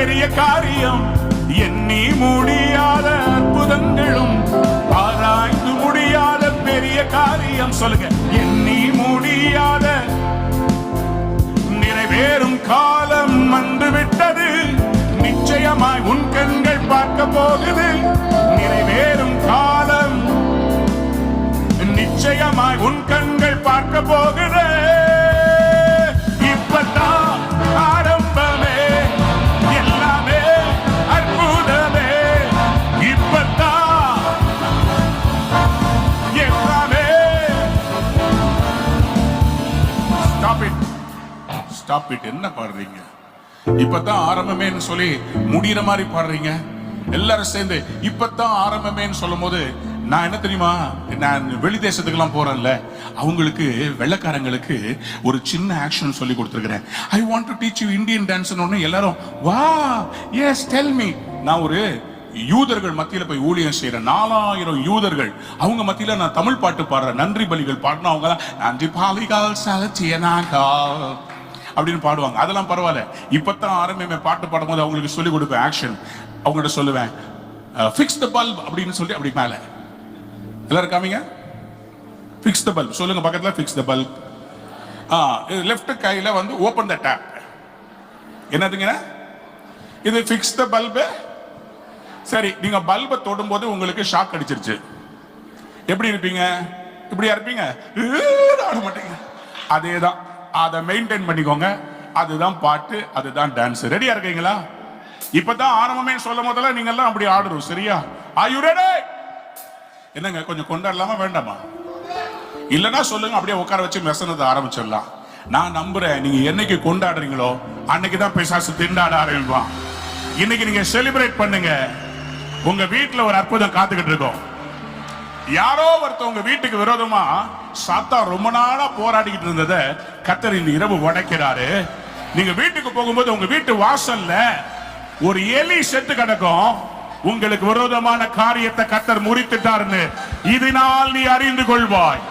பெரிய காரியம், எண்ணி முடியாத அற்புதங்களும், ஆராய்ந்து முடியாத பெரிய காரியம். சொல்லுங்க, எண்ணி முடியாத. நிறைவேறும் காலம் வந்துவிட்டது, நிச்சயமாய் உன் கண்கள் பார்க்க போகுது. நிறைவேறும் காலம் நிச்சயமாய் உன் கண்கள் பார்க்க போகுது. இப்பதான் ஆரம்பமே, எல்லாமே அற்புதமே. இப்பதான் எல்லாமே. Stop it. என்ன பாடுறீங்க? இப்பதான் ஆரம்பமேன்னு சொல்லி முடிகிற மாதிரி பாடுறீங்க. எல்லாரும் சேர்ந்து இப்பதான் ஆரம்பமேன்னு சொல்லும் போது நான் என்ன தெரியுமா, நான் வெளி தேசத்துக்கெல்லாம் போறேன்ல, அவங்களுக்கு வெள்ளக்காரங்களுக்கு ஒரு சின்ன ஆக்ஷன் சொல்லி கொடுத்துருக்கிறேன். I want to teach you Indian dance. எல்லாரும் வா, எஸ் டெல் மீ. நான் ஒரு யூதர்கள் மத்தியில போய் ஊழியம் செய்யறேன். 4000 யூதர்கள், அவங்க மத்தியில நான் தமிழ் பாட்டு பாடுறேன். நன்றி பலிகள் பாடினா அவங்க நன்றி பாலிகால் சலச்சியனாகால் அப்படின்னு பாடுவாங்க. அதெல்லாம் பரவாயில்ல. இப்பதான் ஆரம்பமே பாட்டு பாடும்போது அவங்களுக்கு சொல்லி கொடுப்பேன் ஆக்ஷன். அவங்கள்ட்ட சொல்லுவேன், ஃபிக்ஸ் த பல்ப் அப்படின்னு சொல்லி அப்படி மேல எல்லாரும் காமிங்க. ஃபிக்ஸ் த பல்ப் சொல்லுங்க பக்கத்துல. Fix the bulb. லெஃப்ட் கையில வந்து ஓபன் த டேப். என்னதுங்க இது? Fix the bulb. சரி, நீங்க பல்பை தொடும்போது உங்களுக்கு ஷாக் அடிச்சிருச்சு, எப்படி இருப்பீங்க? இப்படியா இருப்பீங்க? ஆட மாட்டீங்க. அதேதான், அதை மெயின்டைன் பண்ணிக்கோங்க. அதுதான் பாட்டு, அதுதான் டான்ஸ். ரெடியா இருக்கீங்களா? இப்பதான் ஆரம்பமே சொல்லும் போதெல்லாம் நீங்க எல்லாம் அப்படி ஆடுறோம். சரியா? Are you ready? என்னங்க கொஞ்சம் கொண்டாடலாமா வேண்டாமா? இல்லன்னா சொல்லுங்க, அப்படியே உட்கார வச்சு மெசனதை ஆரம்பிச்சிடலாம். நான் நம்புறேன், நீங்க என்னைக்கு கொண்டாடுறீங்களோ அன்னைக்குதான் பிசாசு திண்டாட ஆரம்பிப்பான். இன்னைக்கு நீங்க செலிப்ரேட் பண்ணுங்க. உங்க வீட்டுல ஒரு அற்புதம் காத்துக்கிட்டு இருக்கோம். யாரோ ஒருத்தவங்க வீட்டுக்கு விரோதமா சாத்தா ரொம்ப நாளா போராடிக்கிட்டு இருந்ததை கர்த்தர் இந்த இரவு உடைக்கிறாரு. நீங்க வீட்டுக்கு போகும்போது உங்க வீட்டு வாசல்ல ஒரு எலி செத்து கிடக்கும். உங்களுக்கு விரோதமான காரியத்தை கர்த்தர் முறித்துட்டாருன்னு இதனால் நீ அறிந்து கொள்வாய்.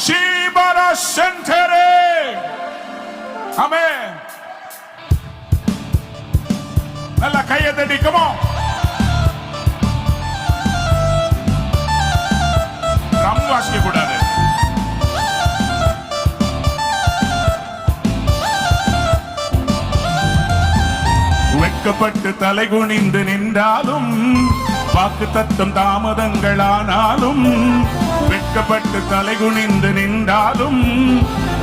சீபரா சென்டரே. ஆமென். நல்ல கையை தட்டி come on. ரம் வாசிக்க கூடாது. வெட்கப்பட்டு தலை குனிந்து நின்றாலும், வாக்கு தத்தம் தாமதங்களானாலும், வெட்கப்பட்டு தலை குனிந்து நின்றாலும்,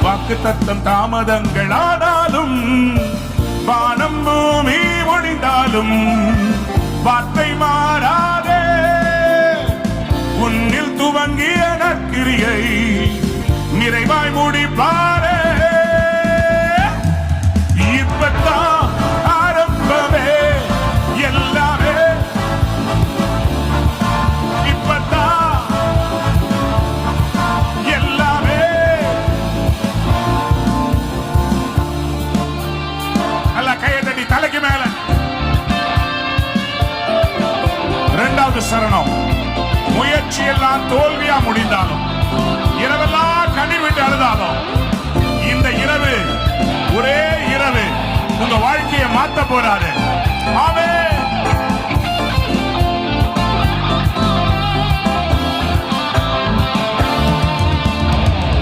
வாக்கு தத்தம் தாமதங்களானாலும், வானம் பூமி ஒழிந்தாலும் வார்த்தை மாறாதே. உன்னில் துவங்கிய நற்கிரியை நிறைவாய் முடிப்பாரே. இப்பதான் ஆரம்பமே, எல்லாமே இப்பதான் எல்லாமே. நல்லா கையை தட்டி தலைக்கு மேல. இரண்டாவது சரணம். முயற்சி எல்லாம் தோல்வியா முடிந்தாலும், இரவெல்லாம் கண்ணீர் விட்டு அழுதாலும், இந்த இரவு ஒரே இரவு உங்க வாழ்க்கையை மாத்த போறாரு. ஆமென்.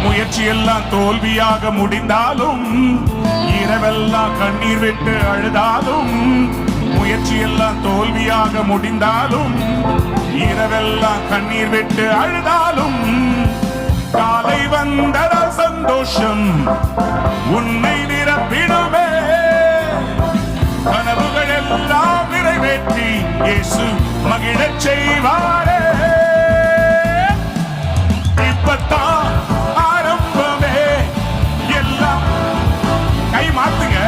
முயற்சி எல்லாம் தோல்வியாக முடிந்தாலும், இரவெல்லாம் கண்ணீர் விட்டு அழுதாலும், முயற்சி எல்லாம் தோல்வியாக முடிந்தாலும், இரவெல்லாம் கண்ணீர் விட்டு அழுதாலும், காலை வந்தட சந்தோஷம் உன்னை நிரப்பிடுமே. கனவுகள் எல்லாம் நிறைவேற்றி இயேசு மகிழச் செய்வாரே. இப்பதான் ஆரம்பமே, எல்லாம் கை மாத்துங்க.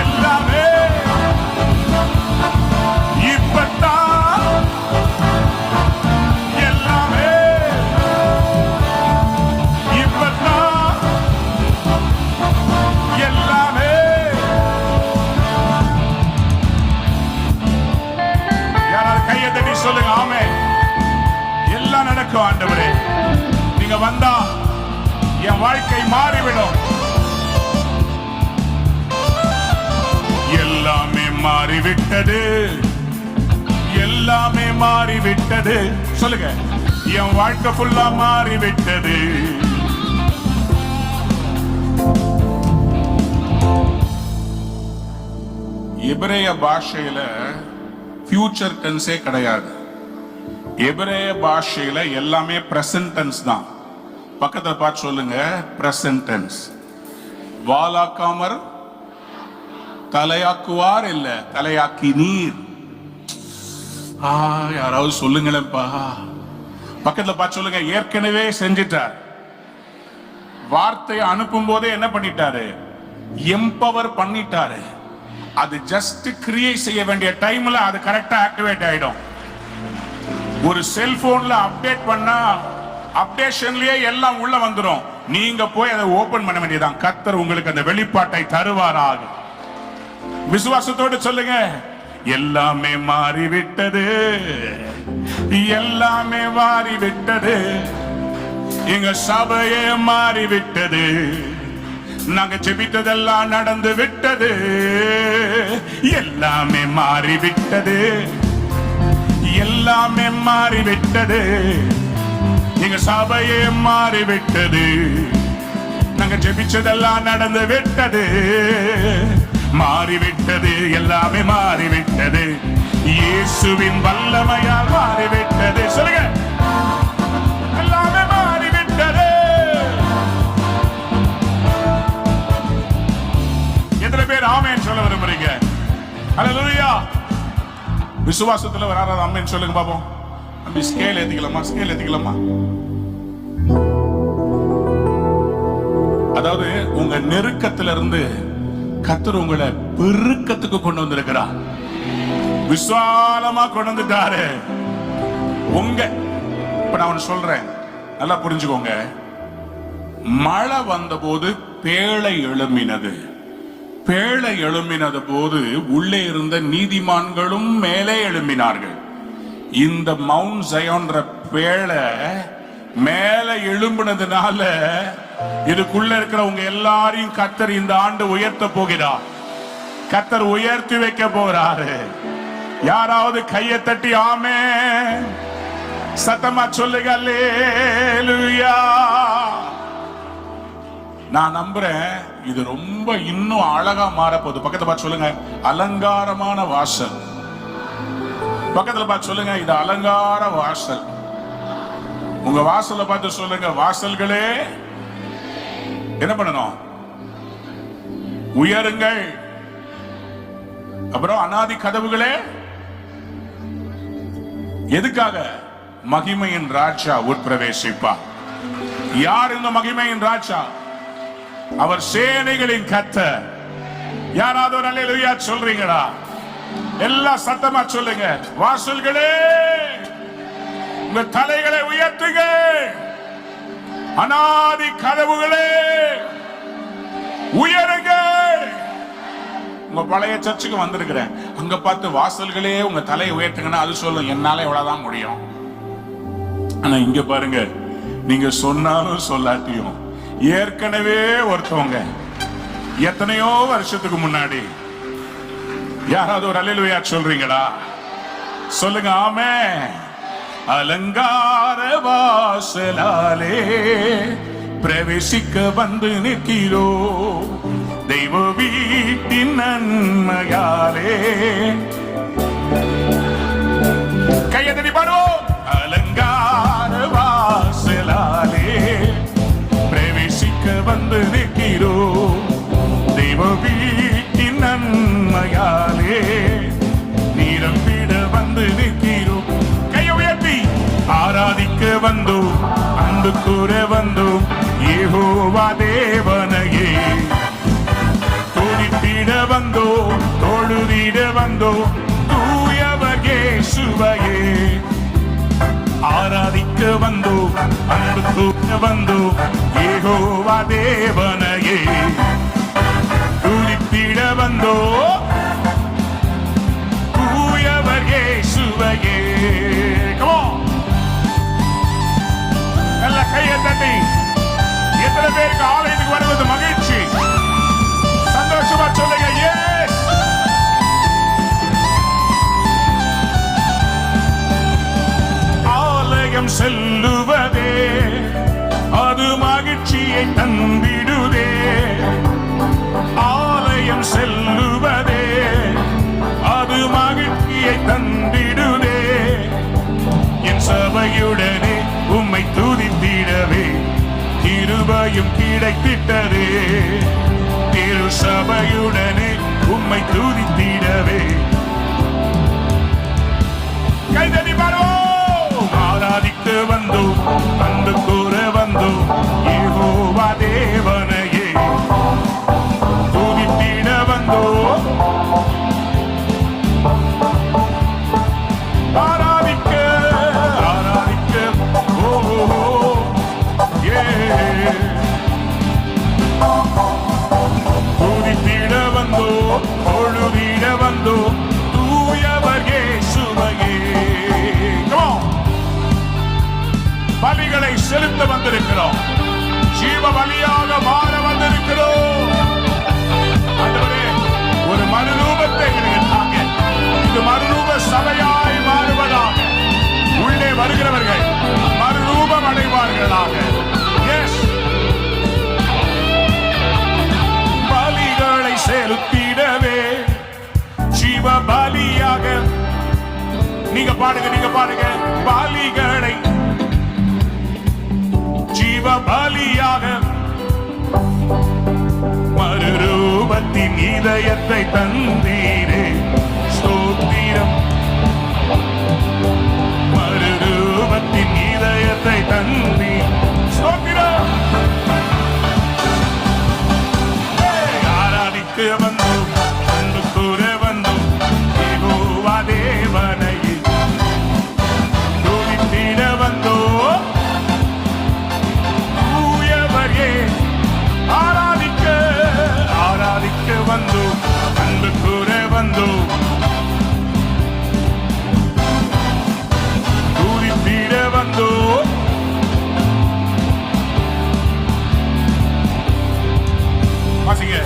எல்லாமே இப்பதான், எல்லாமே இப்பதான், எல்லாமே. யாராவது கையை தட்டி சொல்லுங்க ஆமென். எல்லாம் நடக்கும் ஆண்டவரே. நீங்க வந்தா என் வாழ்க்கை மாறிவிடும். மாறிவிட்டது, எல்லாமே மாறிவிட்டது. சொல்லுங்க, என் வாழ்க்கை ஃபுல்லா மாறிவிட்டது. எபிரேய பாஷையில ஃபியூச்சர் டென்ஸே கிடையாது. எபிரேய பாஷையில எல்லாமே பிரசன்ட் டென்ஸ் தான். பக்கத்துல பார்த்து சொல்லுங்க, பிரசன்ட் டென்ஸ். வாலாக்காமர் தலையாக்குவார் இல்ல, தலையாக்கி நீர். யாராவது சொல்லுங்களேப்பா. பக்கத்துல பார்த்து சொல்லுங்க, ஏற்கனவே செஞ்சிட்டார். வார்த்தையை அனுப்பும் போதே என்ன பண்ணிட்டாரு? எம்பவர் பண்ணிட்டாரு. அது ஜஸ்ட் கிரியேட் செய்ய வேண்டிய டைம்ல அது கரெக்டா ஆக்டிவேட் ஆயிடும். ஒரு செல்போன்ல அப்டேட் பண்ணா அப்டேஷன்லயே எல்லாம் உள்ள வந்துடும். நீங்க போய் அதை ஓபன் பண்ண வேண்டியதான். கர்த்தர் உங்களுக்கு அந்த வெளிப்பாட்டை தருவாராக. விசுவாசத்தோடு சொல்லுங்க, எல்லாமே மாறிவிட்டது, எல்லாமே மாறிவிட்டது. எங்க சபையே மாறிவிட்டது. நாங்க ஜெபித்ததெல்லாம் நடந்து விட்டது. எல்லாமே மாறிவிட்டது, எல்லாமே மாறிவிட்டது. எங்க சபையே மாறிவிட்டது. நாங்க ஜெபிச்சதெல்லாம் நடந்து விட்டது. மாறிவிட்டது, எல்லாமே மாறிவிட்டது. இயேசுவின் வல்லமையால் மாறிவிட்டது. சொல்லுங்க, எல்லாமே மாறிவிட்டது. எத்தனை பேர் ஆமென் சொல்ல விரும்புறீங்க? அல்லேலூயா. விசுவாசத்துல வராத ஆமென் சொல்லுங்க பாப்போம். அப்படி ஸ்கேல் ஏத்திக்கலாமா? ஸ்கேல் ஏத்திக்கலாமா? அதாவது உங்க நெருக்கத்துல இருந்து கர்த்தர் உங்களை பெருக்கத்துக்கு கொண்டு வந்திருக்கிறார். விசாலமா கொண்டு வந்துட்டாரு. உங்க இப்ப நான் ஒன்னு சொல்றேன், நல்லா புரிஞ்சுக்கோங்க. மழை வந்த போது பேழை எழும்பினது. பேழை எழும்பினது போது உள்ளே இருந்த நீதிமான்களும் மேலே எழும்பினார்கள். இந்த மவுண்ட் ஜயோன்ற பேழை மேல எழும்பினதுனால இதுக்குள்ள இருக்கிறவங்க எல்லாரையும் கர்த்தர் இந்த ஆண்டு உயர்த்த போகிறார். கர்த்தர் உயர்த்தி வைக்க போறாரு. யாராவது கையை தட்டி ஆமென் சத்தமா சொல்லுங்க. அல்லேலூயா. நான் நம்புறேன் இது ரொம்ப இன்னும் அழகா மாற போகுது. பக்கத்துல பார்த்து சொல்லுங்க, அலங்காரமான வாசல். பக்கத்துல பார்த்து சொல்லுங்க, இது அலங்கார வாசல். உங்க வாசலை பார்த்து சொல்லுங்க, வாசல்களே என்ன பண்ணணும்? உயருங்கள். அப்புறம் அநாதி கதவுகளே, எதுக்காக? மகிமையின் ராஜா உட்பிரவேசிப்பா. யார் இந்த மகிமையின் ராஜா? அவர் சேனைகளின் கர்த்தர். யாராவது ஒரு அல்லேலூயா சொல்றீங்களா? எல்லா சத்தமா சொல்லுங்க, வாசல்களே உங்க தலைகளை உயர்த்துங்க. அநாதி கதவுகளே உயருங்க. உங்க பழைய சர்ச்சுக்கு வந்திருக்கிறேன், அங்க பார்த்து வாசல்களே உங்க தலையை உயர்த்துங்கன்னா அது சொல்லும், என்னால எவ்வளவுதான் முடியும். ஆனா இங்க பாருங்க, நீங்க சொன்னாலும் சொல்லாட்டியும் ஏற்கனவே ஒருத்தவங்க எத்தனையோ வருஷத்துக்கு முன்னாடி, யாராவது ஒரு அல்லேலூயா சொல்றீங்களா? சொல்லுங்க ஆமென். அலங்கார வாசலாலே பிரவேசிக்க வந்து நிற்கிறோ, தெய்வ வீட்டின் நன்மையாலே. கையதடி பாடுவோம். அலங்கார வாசலாலே பிரவேசிக்க வந்து நிற்கிறோ, தெய்வ வீட்டின் நன்மையாலே நிரம்பிட வந்து நிற்கிறோ. கையை உயர்த்தி ஆராதிக்க வந்தோம், அன்பு கூற வந்தோம், யெகோவா தேவனையே. துதித்திட வந்தோம், தொழுதிட வந்தோம், தூயவர் இயேசுவையே. ஆராதிக்க வந்தோம், அன்பு கூற வந்தோம், யெகோவா தேவனையே. துதித்திட வந்தோம், தூயவர் இயேசுவையே. நல்ல கையை தட்டி. எத்தனை பேருக்கு ஆலயத்துக்கு வருவது மகிழ்ச்சி? சந்தோஷமா சொல்லுங்க. எஸ் கிடைத்திட்டதே. திரு சபையுடனே உம்மை துதித்திடவே. கைதடி பாடுவோம். ஆராதிக்க வந்தோம், அன்பு கூற வந்தோம், யெகோவா தேவனையே துதித்திட வந்தோம். ஆராதிக்க ஆராதிக்க துதித்திட வந்தோம், தொழுதிட வந்தோம், தூயவர் இயேசுவையே. பலிகளை செலுத்த வந்திருக்கிறோம், ஜீவ பலியாக மாற வந்திருக்கிறோம். ஆண்டவரே, ஒரு மறுரூபத்தை தாங்க. இது மறுரூப சபையாய் மாறுவதாக. உள்ளே வருகிறவர்கள் மறுரூபம் அடைவார்களாக. எஸ், பலிகளை செலுத்திடவே ஜீவ பலியாக. நீங்க பாடுங்க, நீங்க பாடுங்க. பலிகளை ஜீவ பலியாக மறுரூபத்தின் இதயத்தை தந்தீரே. ஸ்தோத்திரம். மறுரூபத்தின் இதயத்தை தந்தீ. ஸ்தோத்திரம். ஆராதிக்க வந்தோம், அன்பு கூற வந்தோம், யெகோவா தேவனையே துதித்திட வந்தோம். ஆராதிக்க ஆராதிக்க வந்தோம், அன்பு கூற வந்தோம், துதித்திட வந்தோம். வாசிங்க.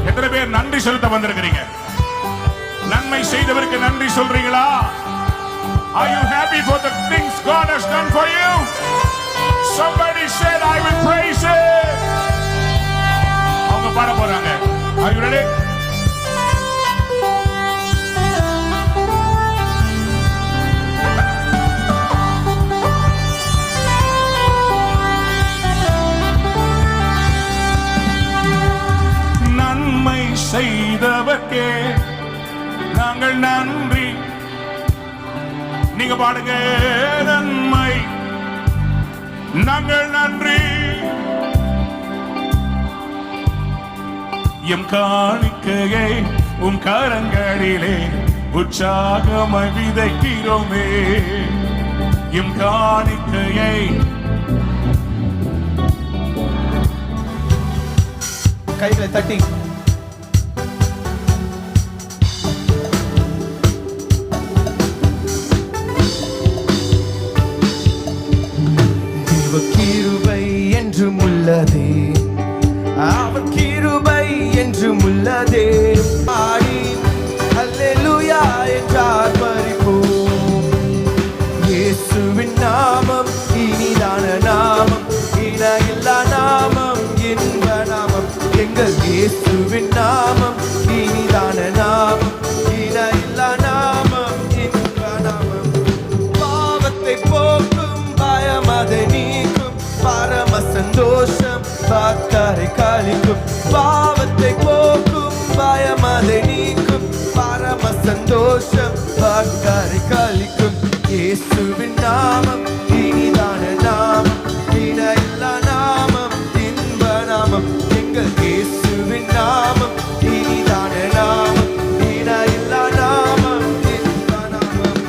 எத்தனை பேர் நன்றி செலுத்த வந்திருக்கிறீங்க? நன்மை செய்தவருக்கு நன்றி சொல்றீங்களா? Are you happy for the things God has done for you? Somebody said, I will praise Him. அவங்க பாட போறாங்க. Are you ready? நன்மை செய்தவர்க்கே நாங்கள் நன்றி. நீங்க பாடுங்க. நன்மை நாங்கள் நன்றி. எம் காணிக்கையை உம் கரங்களிலே உற்சாகமாய் விதைக்கிறோமே. எம் காணிக்கையை கைகளை தட்டி கிருபை என்றும் உள்ளதே, அவர் கிருபை என்றும் உள்ளதே. பாடி அல்லேலூயா என்றார் பரிபூம். இயேசுவின் நாமம் இனிதான நாமம், இணையில்லா நாமம், இன்ப நாமம். எங்கள் இயேசுவின் நாமம் இனிதான நாமம், இணையில்லா நாமம், இன்ப நாமம். பாவத்தை போக்கும், பயம் அதை நீக்கும், பரம சந்தோஷம் பக்தரை கழிக்கும். பாவத்தை போக்கும், பயம் அதை நீக்கும், பரம சந்தோஷம் பக்தரை கழிக்கும். இயேசுவின் நாமம் இனிதான நாமம், இணையில்லா நாமம், இன்ப நாமம். எங்கள் இயேசுவின் நாமம் இனிதான நாமம், இணையில்லா நாமம், இன்ப நாமம்.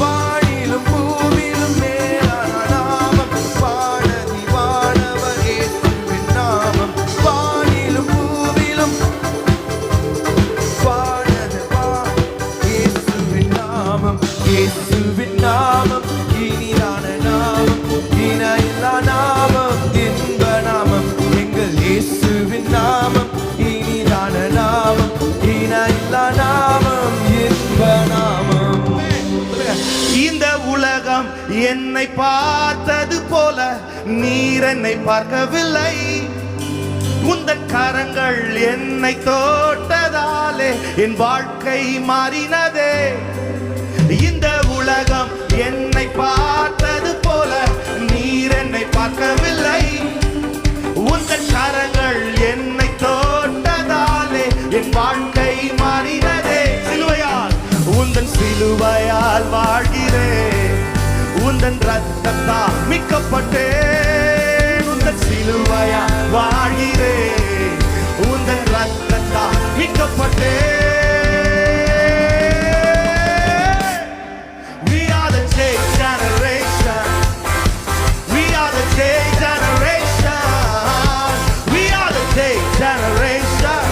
வானிலும் பூமியிலும் மேலான நாமம், வானதி வானவர் இயேசுவின் நாமம். வானிலும் பூமியிலும் வானதி இயேசுவின் நாமம். இயேசுவின் நாமம் இனிதான நாமம், இணையில்லா நாமம், இன்ப நாமம். எங்கள் இயேசுவின் நாமம் இனிதான நாமம், இணையில்லா நாமம், இன்ப நாமம். இந்த உலகம் என்னை பார்த்தது போல நீர் என்னை பார்க்கவில்லை. உந்தன் கரங்கள் என்னை தொட்டதாலே என் வாழ்க்கை மாறினதே. இந்த உலகம் என்னை பார்த்தது போல நீர் என்னை பார்க்கவில்லை. உந்தன் கரங்கள் என்னை தொட்டதாலே என் வாழ்க்கை மாறினதே. சிலுவையால் உந்தன் சிலுவையால் வாழ்கிறேன், உந்தன் ரத்தத்தால் மீட்கப்பட்டேன். உந்தன் சிலுவையால் வாழ்கிறேன், உந்தன் ரத்தத்தால் மீட்கப்பட்டேன். We are the change generation. We are the change generation. We are the change generation.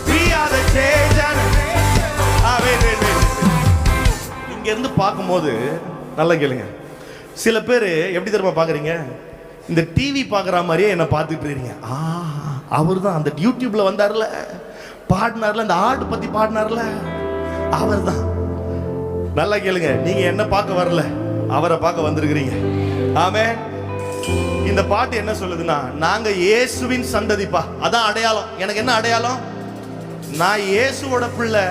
We are the change generation. இங்க இருந்து பார்க்கும்போது நல்லா கேளுங்க. சில பேர் எப்படி தெரியுமா பாக்குறீங்க? இந்த டிவி பார்க்குற மாதிரியே என்ன பார்த்துட்டு இருக்கீங்க. அவர் தான் அந்த யூடியூப்ல வந்தார்ல, பாடினார்ல, அந்த ஆடு பத்தி பாடினார்ல, அவர் தான். நல்லா கேளுங்க, நீங்க என்ன பார்க்க வரல, அவரை பார்க்க வந்திருக்கிறீங்க. ஆமென். இந்த பாட்டு என்ன சொல்லுதுன்னா, நாங்க இயேசுவின் சந்ததிப்பா. அதான் அடையாளம். எனக்கு என்ன அடையாளம்? நான் இயேசுவோட பிள்ளை,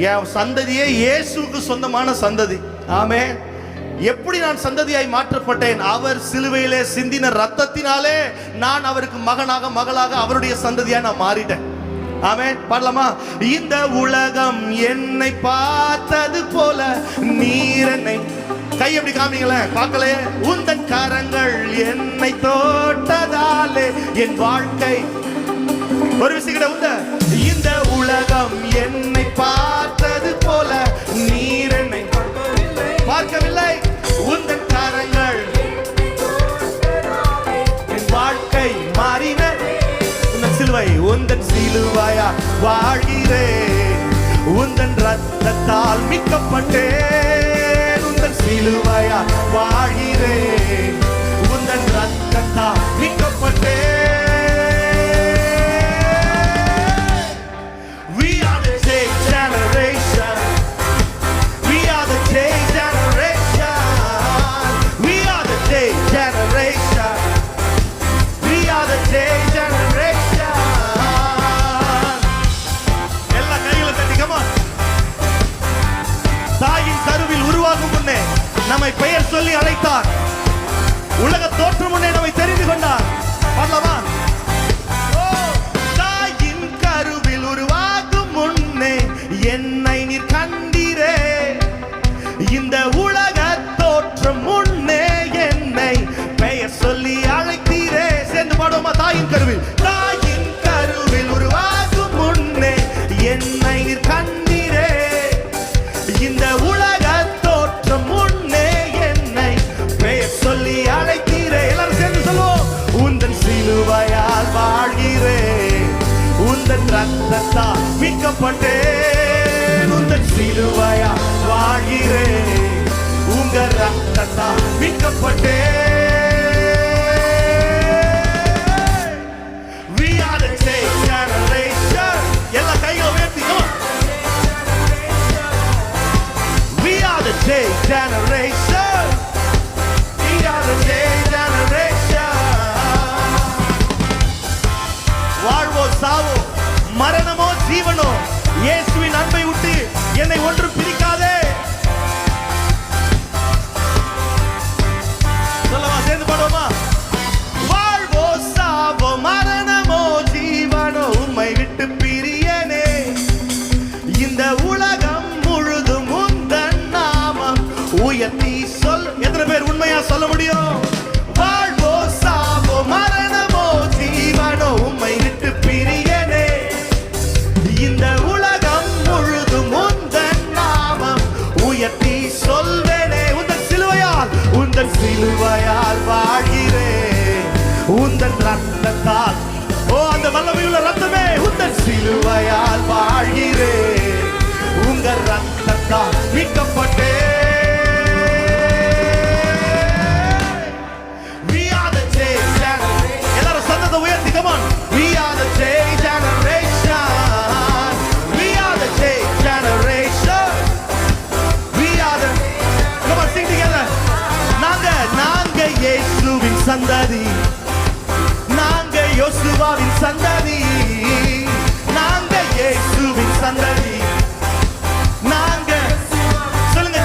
என் சந்ததியே இயேசுவுக்கு சொந்தமான சந்ததி. ஆமென். எப்படி நான் சந்ததியாய் மாற்றப்பட்டேன்? அவர் சிலுவையிலே சிந்தின ரத்தத்தினாலே நான் அவருக்கு மகனாக மகளாக அவருடைய சந்ததியா நான் மாறிட்டேன். ஆமென். பாடலாமா? இந்த உலகம் என்னை பார்த்தது போல நீர் என்னை, கை எப்படி காமிங்களேன், பார்க்கல. உந்தன் கரங்கள் என்னை தொட்டதாலே என் வாழ்க்கை, ஒரு விஷயம் உந்த, இந்த உலகம் என்னை பார்த்தது போல நீர் என்னை பார்க்கவில்லை. உந்தன் கரங்கள் என் வாழ்க்கை மாறின. உந்தன் சிலுவை, உந்தன் சிலுவையா வாழ்கிறேன், உந்தன் ரத்தத்தால் மீட்கப்பட்டேன். உந்தன் சிலுவையா வாழ்கிறேன், உந்தன் ரத்தத்தால் மீட்கப்பட்டேன். We are the change generation. We are the change generation. We are the change generation. We are the change generation. எல்லா கைகளை தட்டி, come on. தாயின் கருவில் உருவாகும் முன்னே நம்மை பெயர் சொல்லி அழைத்தார். உலக தோற்றம் முன்னே நம்மை தெரிந்து கொண்டார். பாடலாமா? தாயின் கருவில் உருவாகும் முன்னே என்னை நீர் கண்டீரே, இந்த உலக தோற்றம் முன்னே என்னை பெயர் சொல்லி அழைத்தீரே. சேர்ந்து பாடுவோமா? தாயின் கருவில், தாயின் கருவில் உருவாகும் முன்னே என்னை நீர் கண்டீரே, இந்த உலக தோற்றம் முன்னே என்னை பெயர் சொல்லி அழைத்தீரே. எல்லாரும் சேர்ந்து சொல்லுவோம். உந்தன் சிலுவையால் வாழ்கிறேன், உந்தன் ரத்தத்தால் மீட்கப்பட்டேன். உந்தன் சிலுவையால் வாழ்கிறேன், உங்க ரத்தத்தால் மீட்கப்பட்டேன். We are the change generation. எல்லா கைகளை உயர்த்தி, come on. We are the change generation. We are the change generation. வாழ்வோ சாவோ, மரணமோ ஜீவனோ, இயேசுவின் அன்பை விட்டு என்னை ஒன்று பிரிக்காதே. சொல்லவா? சேர்ந்து பாடுவோமா? வாழ்வோ சாவோ, மரணமோ ஜீவனோ, உம்மை விட்டு பிரியனே. இந்த உலகம் முழுதும் உந்தன் நாமம் உயர்த்தி சொல். எத்தனை பேர் உண்மையா சொல்ல முடியும்? வாழ்வோ சாவோ, மரணமோ ஜீவனோ, உம்மை விட்டு பிரியனே. இந்த உலகம் முழுதும் உந்தன் நாமம் உயர்த்தி சொல்வேனே. உந்தன் சிலுவையால், உந்தன் சிலுவையால் வாழ்கிறேன், உந்தன் ரத்தத்தால், ஓ அந்த வல்லமையுள்ள ரத்தமே, உந்தன் சிலுவையால் வாழ்கிறேன், உங்க ரத்தத்தால் மீட்கப்பட்டேன். We are the change generation. எல்லாரும் சத்தத்தை உயர்த்தி, come on. We are the change generation. We are the change generation. We are the, come on, sing together. நாங்க இயேசுவின் சந்ததி, நாங்க யோசுவாவின் சந்ததி, நாங்க இயேசுவின் சந்ததி, நாங்க சொல்லுங்க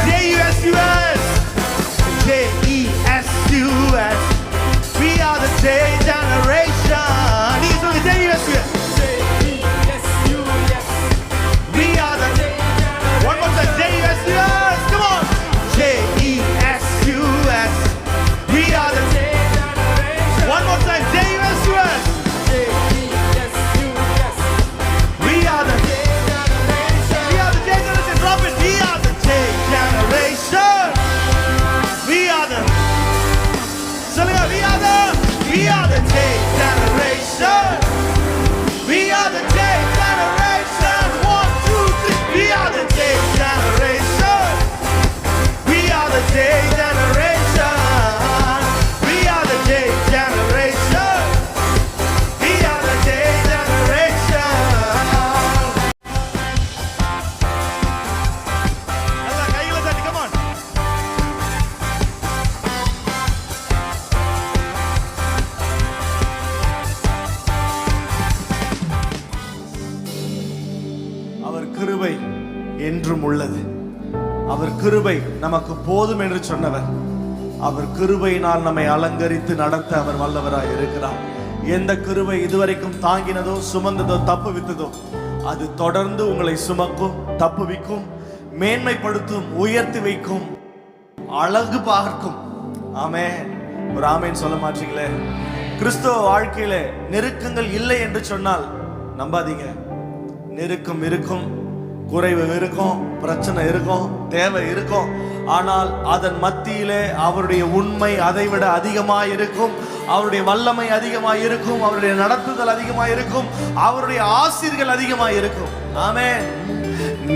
அவர் கிருபை என்றும் உள்ளது. அவர் கிருபை நமக்கு போதும் என்று சொன்னவர். அவர் கிருபையினால் நம்மை அலங்கரித்து நடத்த அவர் வல்லவராய் இருக்கிறார். எந்த கிருபை இதுவரைக்கும் தாங்கினதோ, சுமந்ததோ, தப்புவித்ததோ, அது தொடர்ந்து உங்களை சுமக்கும், தப்புவிக்கும், மேன்மைப்படுத்தும், உயர்த்தி வைக்கும், அழகு பார்க்கும். ஆமென். ஒரு ஆமென் சொல்ல மாட்டீங்களே? கிறிஸ்துவ வாழ்க்கையில நெருக்கங்கள் இல்லை என்று சொன்னால் நம்பாதீங்க. நெருக்கம் இருக்கும், குறைவு இருக்கும், பிரச்சனை இருக்கும், தேவை இருக்கும். ஆனால் அதன் மத்தியிலே அவருடைய உண்மை அதைவிட அதிகமாக இருக்கும், அவருடைய வல்லமை அதிகமாக இருக்கும், அவருடைய நடத்துதல் அதிகமாக இருக்கும், அவருடைய ஆசீர்கள் அதிகமாக இருக்கும். ஆமென்.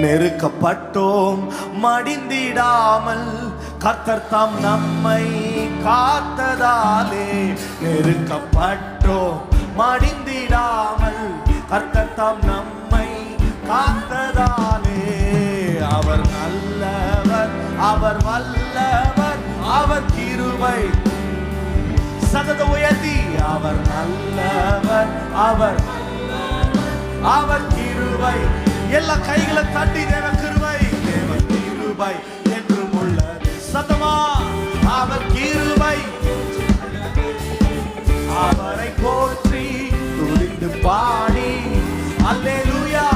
நெருக்கப்பட்டோம் மடிந்திடாமல் கர்த்தர் தாம் நம்மை காத்ததாலே. நெருக்கப்பட்டோம் மடிந்திடாமல் கர்த்தர் தாம் நம்மை காத்ததாலே. அவர் நல்லவர், அவர் வல்லவர், அவர் கிருபை. சதத உயர்த்தி, அவர் நல்லவர், அவர் கிருபை. எல்லா கைகளை தட்டி தேவ கிருபை, தேவ கிருபை என்றும் உள்ளது. சத்தமா, அவர் கிருபை. அவரை போற்றி துதித்து பாடி அல்லேலூயா.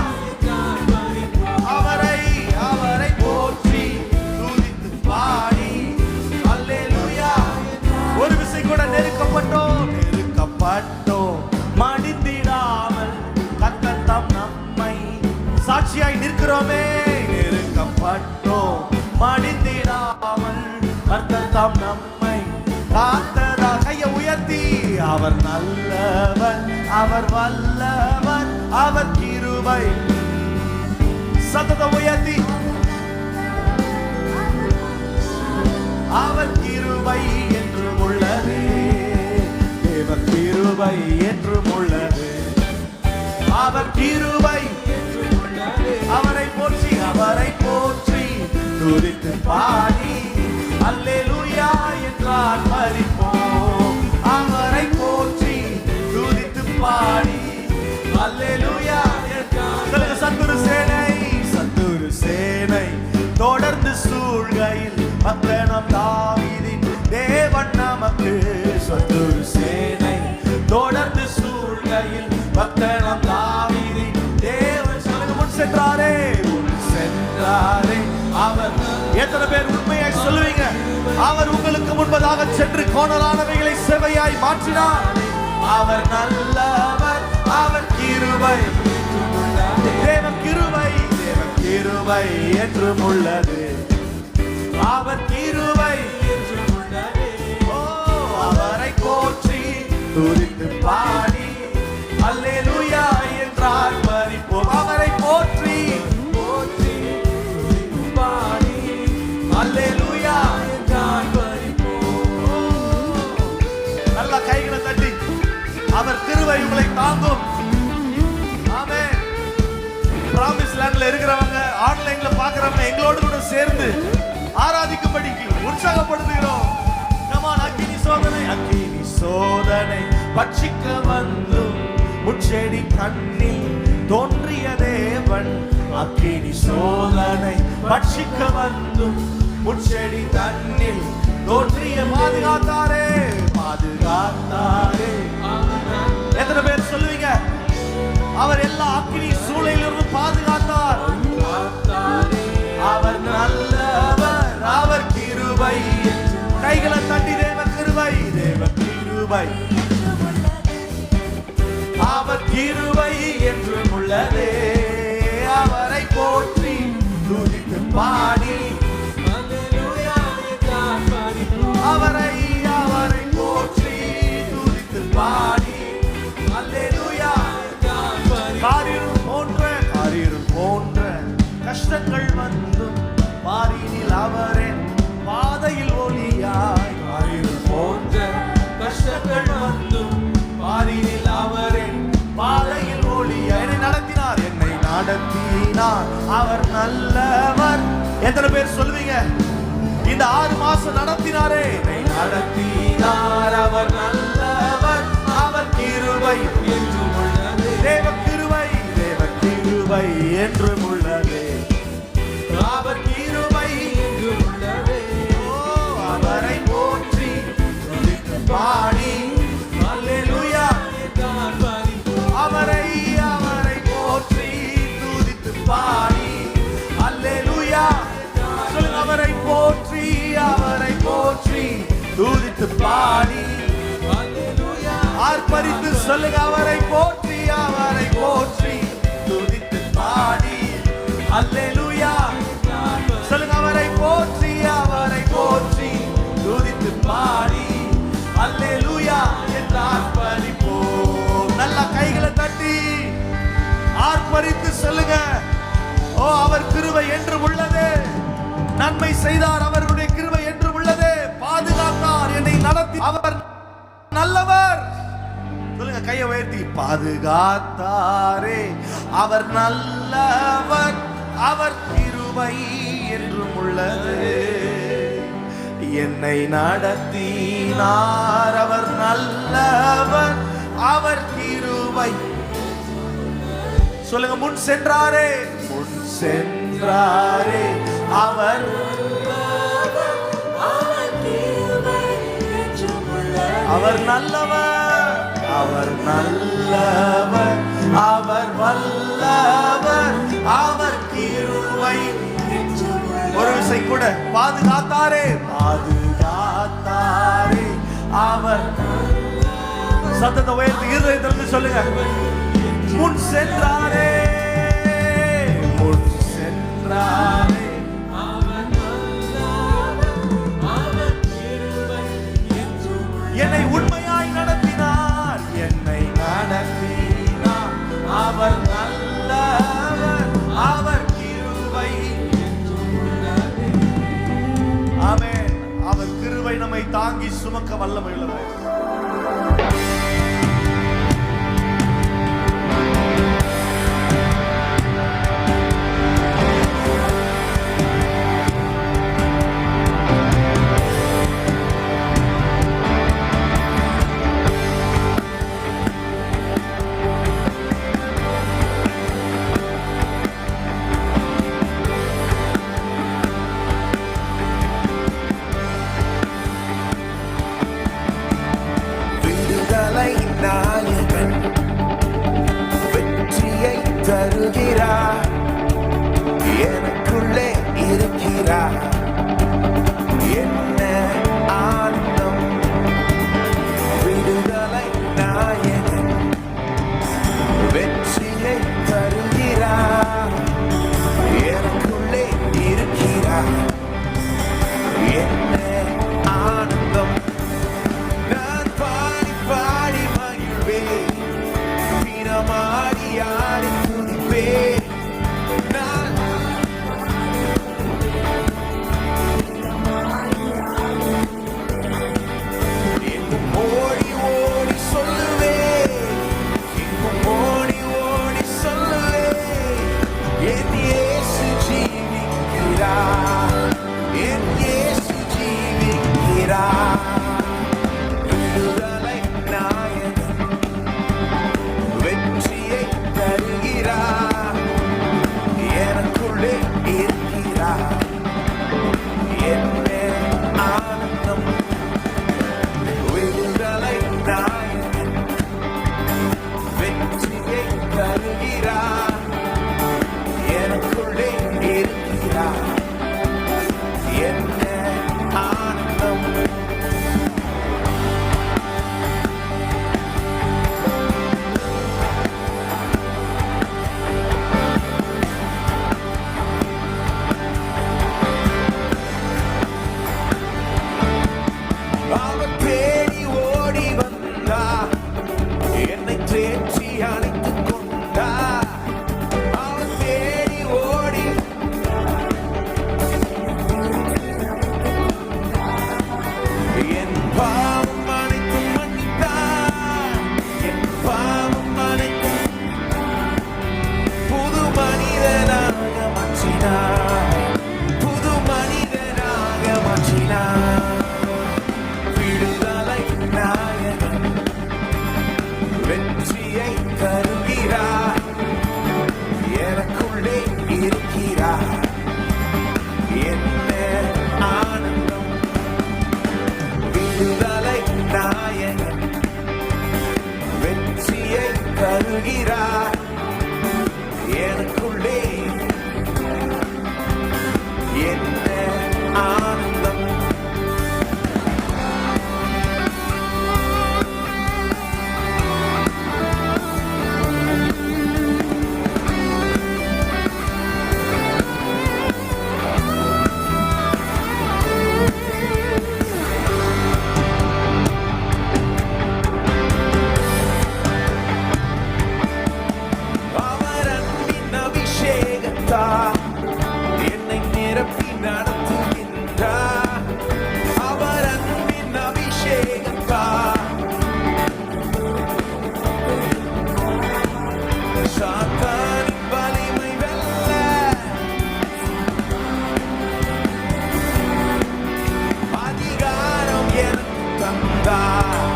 அவரை போற்றி துதித்து பாடி அல்லேலூயா. ஒரு விசை கூட நெருக்கப்பட்டோம் மடிந்திடாமல் கர்த்தர் தாம் நம்மை சாட்சியாய் நிற்கிறோமே. நெருக்கப்பட்டோம் மடிந்திடாமல் கர்த்தர் தாம் நம்மை காத்ததா. கையை உயர்த்தி, அவர் நல்லவர், அவர் வல்லவர், அவர் கிருபை. சத்தத்தை உயர்த்தி, அவர் கிருபை என்றும் உள்ளது, தேவ கிருபை என்றும் உள்ளது. அவர் கிருபை என்றும் உள்ளது. அவரை போற்றி துதித்து பாடி அல்லேலூயா என்றார் மரிப்போம். அவரை போற்றி துதித்து பாடி அல்லேலூயா என்றார். சத்துரு சேனை தொடர்ந்து சூழ்கையில் மக்களம் தாவீதின் தேவன் நமக்கு. சத்துரு சேனை தொடர்ந்து சூழ்கையில் மக்களம் தாவீதின் தேவன் சொல்லுங்க. முன் சென்றாரே அவர். எத்தனை பேர் உண்மையாய் சொல்லுவீங்க? அவர் உங்களுக்கு முன்பதாக சென்று கோணலானவைகளை செவையாய் மாற்றினார். அவர் நல்லவர், அவர் கிருபை, தேவ கிருபை, தேவ கிருபை என்றும் உள்ளது. அவர் கிருபை என்றும் உள்ளது. ஓ, அவரை போற்றி துதித்து பாடி அல்லேலூயா என்றார் மரிப்போம். அவரை போற்றி துதித்து பாடி அல்லேலூயா என்றார் மரிப்போம். நல்ல கைகளை தட்டி, அவர் கிருபை உங்களை தாங்கும். ஆமென். பிராமிஸ் லேண்ட்ல இருக்கிறவங்க, ஆன்லைன்ல பாக்குறவங்க எங்களோடு கூட சேர்ந்து ஆராதிக்கும்படிக்கு உற்சாகப்படுத்துகிறோம். கமான். அக்கினி சோதனை பட்சிக்க வந்தும் முச்செடி கண்ணில் தோன்றிய தேவன். அக்கினி சோதனை பட்சிக்க வந்தும் முச்செடி தண்ணில் தோன்றிய பாதுகாத்தாரே. எத்தனை பேர் சொல்லுவீங்க? அவர் எல்லா அக்கினி சூளையிலிருந்து பாதுகாத்தார். அவர் நல்லவர், அவர் கிருபை. கைகளை தட்டி தேவ கிருபை, தேவ கிருபை, அவர் கிருபை என்றும் உள்ளதே. அவரை போற்றி துதித்து பாடி அவரை போற்றி துதித்து பாடி அல்லேலூயா. காரிருள் போன்ற கஷ்டங்கள் வந்தும் பாரினில் அவரே பாதையில் ஒளியாய். காரிருள் போன்ற கஷ்டங்கள் வந்தும் பாரினில் அவரே பாதையில் ஒளியாய். என்னை நடத்தினார் அவர் நல்லவர். எத்தனை பேர் சொல்லுவீங்க? இந்த 6 மாசம் நடத்தினாரே. என்னை நடத்தினார், அவர் நல்லவர், அவர் கிருபை என்றும் உள்ளது. தேவ கிருபை, தேவ கிருபை கிருபை என்றும் உள்ளதே, அவர் கிருபை என்றும் உள்ளதே. ஓ, அவரை போற்றி துதித்து பாடி அல்லேலூயா அவரை அவரை போற்றி துதித்து பாடி அல்லேலூயா. சொல்லுங்க, அவரை போற்றி துதித்து பாடி ஆர்ப்பரித்து சொல்லுங்க, அவரை போற்றி துதித்து பாடி அல்லேலூயா. சொல்லுங்க, அவரை போற்றி துதித்து பாடி அல்லேலூயா என்று ஆர்ப்பரிப்போம். நல்ல கைகளை தட்டி ஆர்ப்பரித்து சொல்லுங்க, ஓ அவர் கிருபை என்று உள்ளது, நன்மை செய்தார், அவருடைய கிருபை என்று உள்ளது, பாதுகாத்தார், என்னை நடத்தி, அவர் நல்லவர். சொல்லுங்க, கையை உயர்த்தி, பாதுகாத்தாரே அவர் நல்லவர், அவர் கிருபை என்றும் உள்ளது, என்னை நடத்தினார், அவர் நல்லவர், அவர் கிருபை. சொல்லுங்க, முன் சென்றாரே அவர் அவர் நல்லவர், அவர் நல்லவர், அவர் வல்லவர், அவர் கிருபை. ஒரு விசை கூட, பாதுகாத்தாரே அவர். சத்தத்தை உயர்த்தி இருதயத்திலிருந்து சொல்லுங்க, முன் சென்றாரே என்னை உண்மையாய் நடத்தினார், அவர் நல்லவர், அவர் கிருபை. ஆமென். அவர் கிருபை நம்மை தாங்கி சுமக்க வல்லமை உள்ளவர். நாயகன் வெற்றியை தருகிறார், எனக்குள்ளே இருக்கிறார், என்ன ஆனந்தம். விடுதலை நாயகன் வெற்றியை தருகிறார், எனக்குள்ளே இருக்கிறார், என்ன ஆனந்தம். இருக்கிறார் என்ன ஆனந்தம் விடுதலை நாயகன் வெற்றியை தருகிறார் எனக்குள்ளே என்ன ஆனந்தம் அவர் அன்பின் அபிஷேகத்தால் என்னை நிரப்பி நடத்துகின்றார் அவர் அன்பின் அபிஷேகத்தால் சாத்தானின் வலிமை வெல்ல அதிகாரம் எனக்கு தந்தார்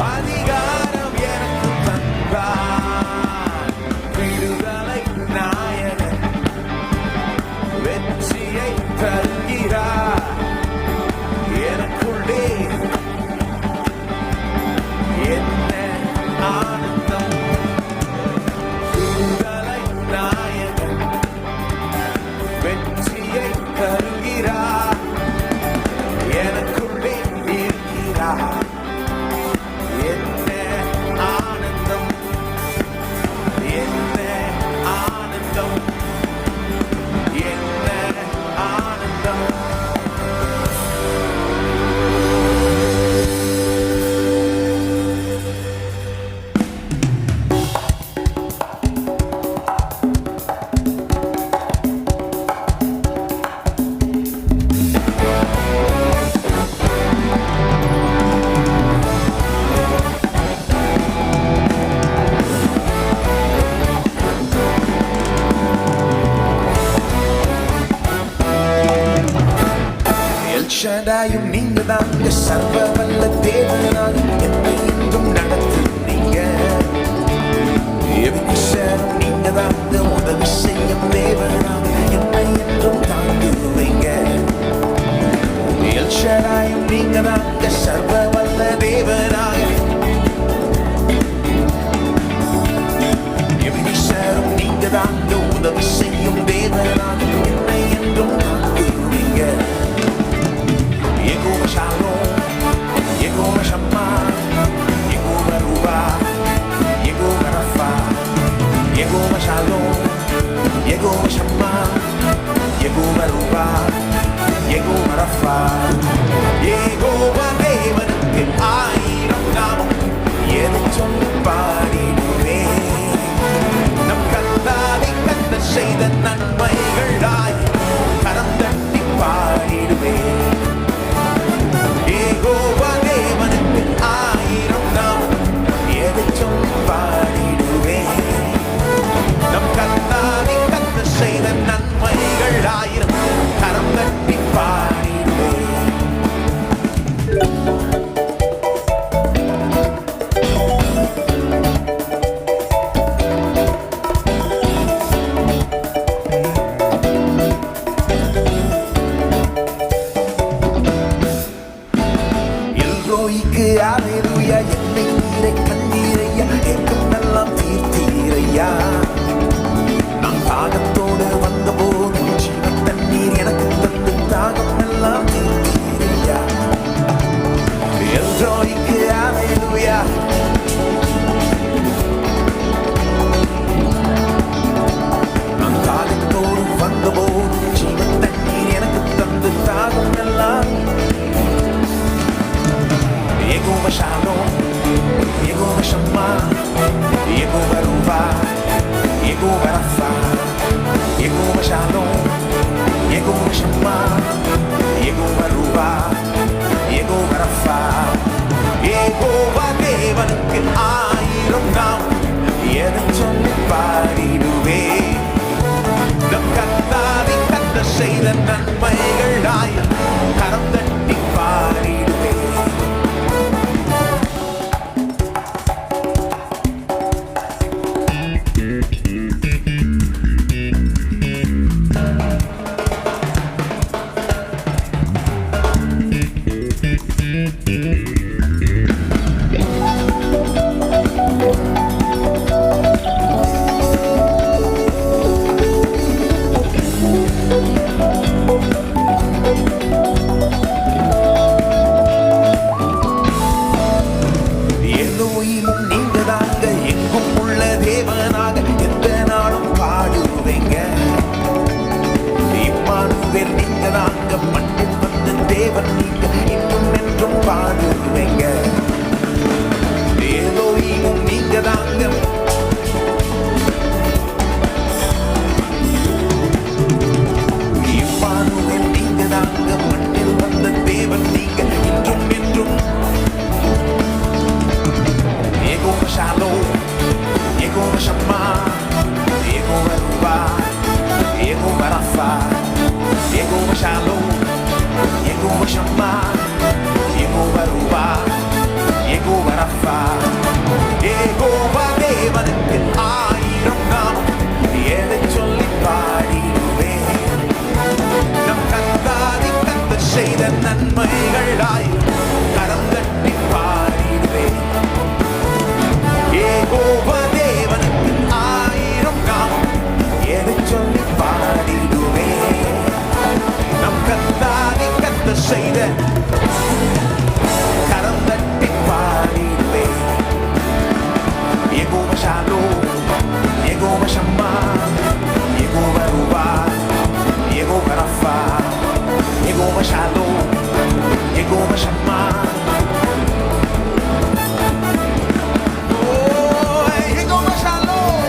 அதிகாரம் எனக்கு தந்தார் விடுதலை நாயகன் வெற்றியை தருகிறார் எனக்குள்ளே என்ன ஆனந்தம் விடுதலை நாயகன் வெற்றியை தருகிறார் எனக்குள்ளே இருக்கிறார் என்ன ஆனந்தம் என்ன ஆனந்தம் என்ன ஆனந்தம் எல்ஷடாயும் நீங்க தாங்க சர்வ வல்ல தேவனாக என்னை என்றும் நடத்துறீங்க எபினிஷரும் நீங்க தாங்க உதவி செய்யும் தேவனாக என்னை என்றும் தாங்குவீங்க எல்ஷடாயும் நீங்க தாங்க சர்வ வல்ல தேவனாக எபினிஷரும் நீங்க தாங்க உதவி செய்யும் தேவனாக என்னை என்றும் தாங்குவீங்க Yehovah Shalom, Yehovah Shammah, Yehovah Ruah, Yehovah Rapha, Yehovah Shalom, Yehovah Shammah, Yehovah Ruah, Yehovah Rapha, Yehovah தேவனுக்கு ஆயிரம் நாமம் எது சொல்லி பாடிடுவேன் நம் கர்த்தாவை கர்த்தர் செய்த நன்மைகளாய் கரம் தட்டி பாடிடுவேன் யெகோவா தேவனுக்கு ஆயிரம் நாமம் எதை சொல்லி பாடிடுவேன் நம் கர்த்தாவை கர்த்தர் செய்த நன்மைகள் ஆயிரம் கரம் தட்டி பாடிடுவேன் எல்ரோய்க்கு அல்லேலூயா என்னை நீரை கண்ணீரையா எங்கும் எல்லாம் தீர்த்தீரையா நான் தாகத்தோடு வந்தபோது ஜீவ தண்ணீர் எனக்கு தந்து தாகம் எல்லாம் தீர்த்தீரையா எல்ரோய்க்கு அல்லேலூயா நான் தாகத்தோடு வந்தபோது ஜீவ தண்ணீர் எனக்கு தந்து தாகம் எல்லாம் Yehovah Shalom, Yehovah Shammah, Yehovah Ruah, Yehovah Rapha, Yehovah Shalom, Yehovah Shammah, Yehovah Ruah, Yehovah Rapha, Yehovah தேவனுக்கு ஆயிரம் நாமம் எதை சொல்லி பாடிடுவேன் நம் கர்த்தாவை கர்த்தர் செய்த நன்மைகள் ஆயிரம் கரம் தட்டி பாடிடுவேன் Jehovah Shalom, Jehovah Shammah. Oh, Jehovah Shalom.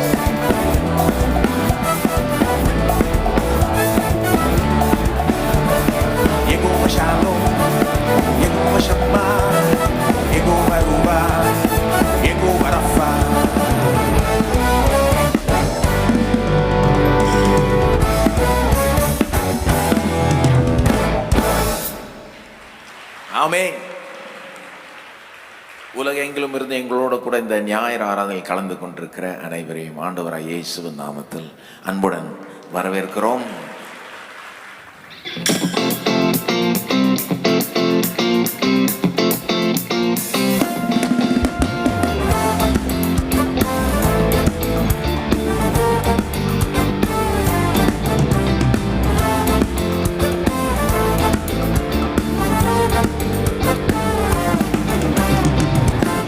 Jehovah Shalom, Jehovah Shammah, Jehovah Ruah, Jehovah Rapha. ஆமென். உலகெங்கிலும் இருந்து எங்களோட கூட இந்த ஞாயிறு ஆராதனையில் கலந்து கொண்டிருக்கிற அனைவரையும் ஆண்டவராய் இயேசுவின் நாமத்தில் அன்புடன் வரவேற்கிறோம்.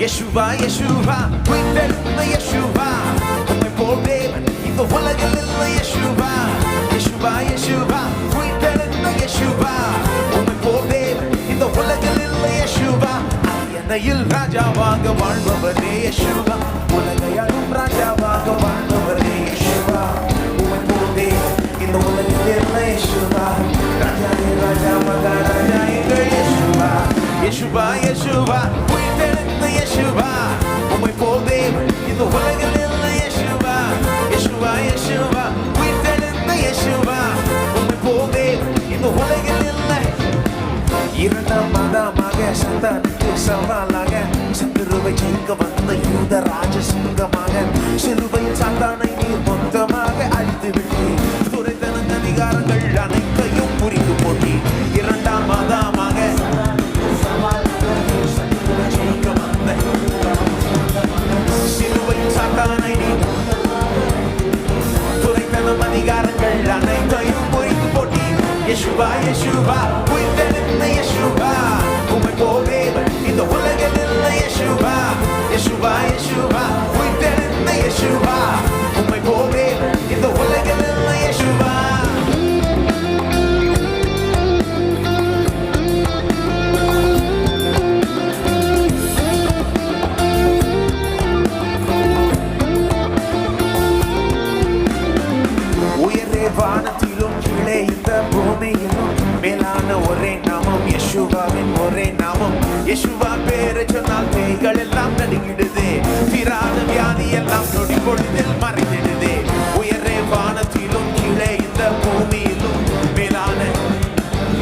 Yeshua, Yeshua, உயிர்த்தெழுந்த Yeshua, உம்மை போல் தேவன் இந்த உலகில் இல்லை. Yeshua, Yeshua, Yeshua, உயிர்த்தெழுந்த Yeshua, உம்மை போல் தேவன் இந்த உலகில் இல்லை. Yeshua, அரியணையில் ராஜாவாக வாழ்பவரே Yeshua, உலகையாளும் ராஜாவாக வாழ்பவரே Yeshua, உம்மை போல் தேவன் இந்த உலகில் இல்லை. Yeshua, ராஜாவே ராஜா மகாராஜா எங்கள் Yeshua, Yeshua, Yeshua, உயிர்த்தெழுந்த Yeshua, உம்மை போல் தேவன் இந்த உலகில் இல்லை. Yeshua, Yeshua, Yeshua, உயிர்த்தெழுந்த Yeshua, உம்மை போல் தேவன் இந்த உலகில் இல்லை. இரண்டாம் மாதமாக சந்தானுக்கு சவாலாக சத்துருவை ஜெயிக்க வந்த யூத ராஜ சிங்கமாக சிலுவையில் சாத்தானை நீர் மொத்தமாக அழித்து விட்டு துரைத்தன அதிகாரங்கள் அனைத்தையும் புரிந்து போட்டி. இரண்டாம் மாதமாக சிலுவையில் சாத்தானை நீர் துரைத்தனம் அதிகாரங்கள் அனைத்தையும் புரிந்து போட்டி. Yeshua, Yeshua, உயிர்த்தெழுந்த Yeshua, உம்மை போல் தேவன் இந்த உலகில் இல்லை. Yeshua, Yeshua, Yeshua, உயிர்த்தெழுந்த Yeshua, உம்மை போல் தேவன் இந்த உலகில் இல்லை. Yeshua. உயரே வானத்திலும் கீழே இந்த பூமியிலும் மேலான ஒரே நாமம் யெஷுவாவின் ஒரே நாமம். யெஷுவா பேரை சொன்னால் பேய்கள் எல்லாம் நடுங்கிடுதே, தீராத வியாதி எல்லாம் நொடி பொழுதில் மறைந்திடுதே. உயரே வானத்திலும் கீழே இந்த பூமியிலும் மேலான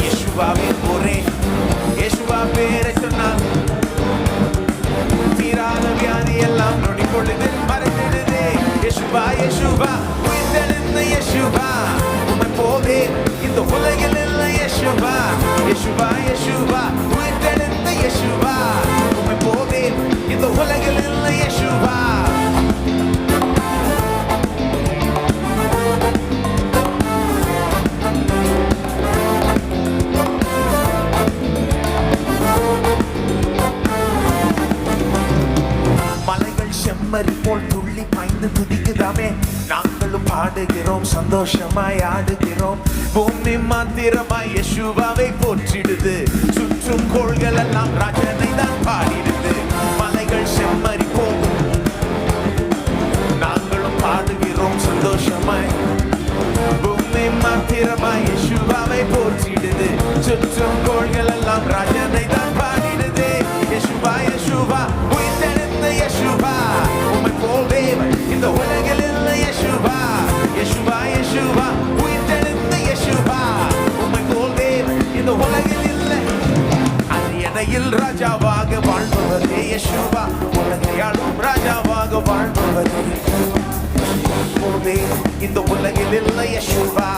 யெஷுவாவின் ஒரே யெஷுவா பேரை சொன்னால் தீராத வியாதி எல்லாம் நொடி பொழுதில் மறைந்திடுதே. யெஷுவா, யெஷுவா, உயிர்த்தெழுந்த Yeshua, உம்மை போல் தேவன் இந்த உலகில் இல்லை. Yeshua, Yeshua, Yeshua, உயிர்த்தெழுந்த Yeshua, உம்மை போல் தேவன் இந்த உலகில் இல்லை. Yeshua. மலைகள் செம்மறி போல் துள்ளி பாய்ந்து துதிக்குதாமே, நாங்களும் பாடுகிறோம் சந்தோஷமாய் ஆடுகிறோம். பூமி மாத்திரமாய் யெஷுவாவை போற்றிடுது, சுற்றும் கோள்கள் எல்லாம் ராஜனை தான் பாடிடுது. மலைகள் செம்மறி போல் நாங்களும் பாடுகிறோம் சந்தோஷமாய். பூமி மாத்திரமாய் யெஷுவாவை போற்றிடுது, சுற்றும் கோள்கள் எல்லாம் ராஜனை தான் பாடிடுது. Yeshua, Yeshua, உயிர்த்தெழுந்த Yeshua, உம்மை போல் தேவன் இந்த உலகில் இல்லை. Yeshua, Yeshua, Yeshua, உயிர்த்தெழுந்த Yeshua, உம்மை போல் தேவன் இந்த உலகில் இல்லை. அரியணையில் ராஜாவாக வாழ்பவரே Yeshua, உலகையாளும் ராஜாவாக வாழ்பவரே போதே இந்த உலகில் இல்லை. Yeshua,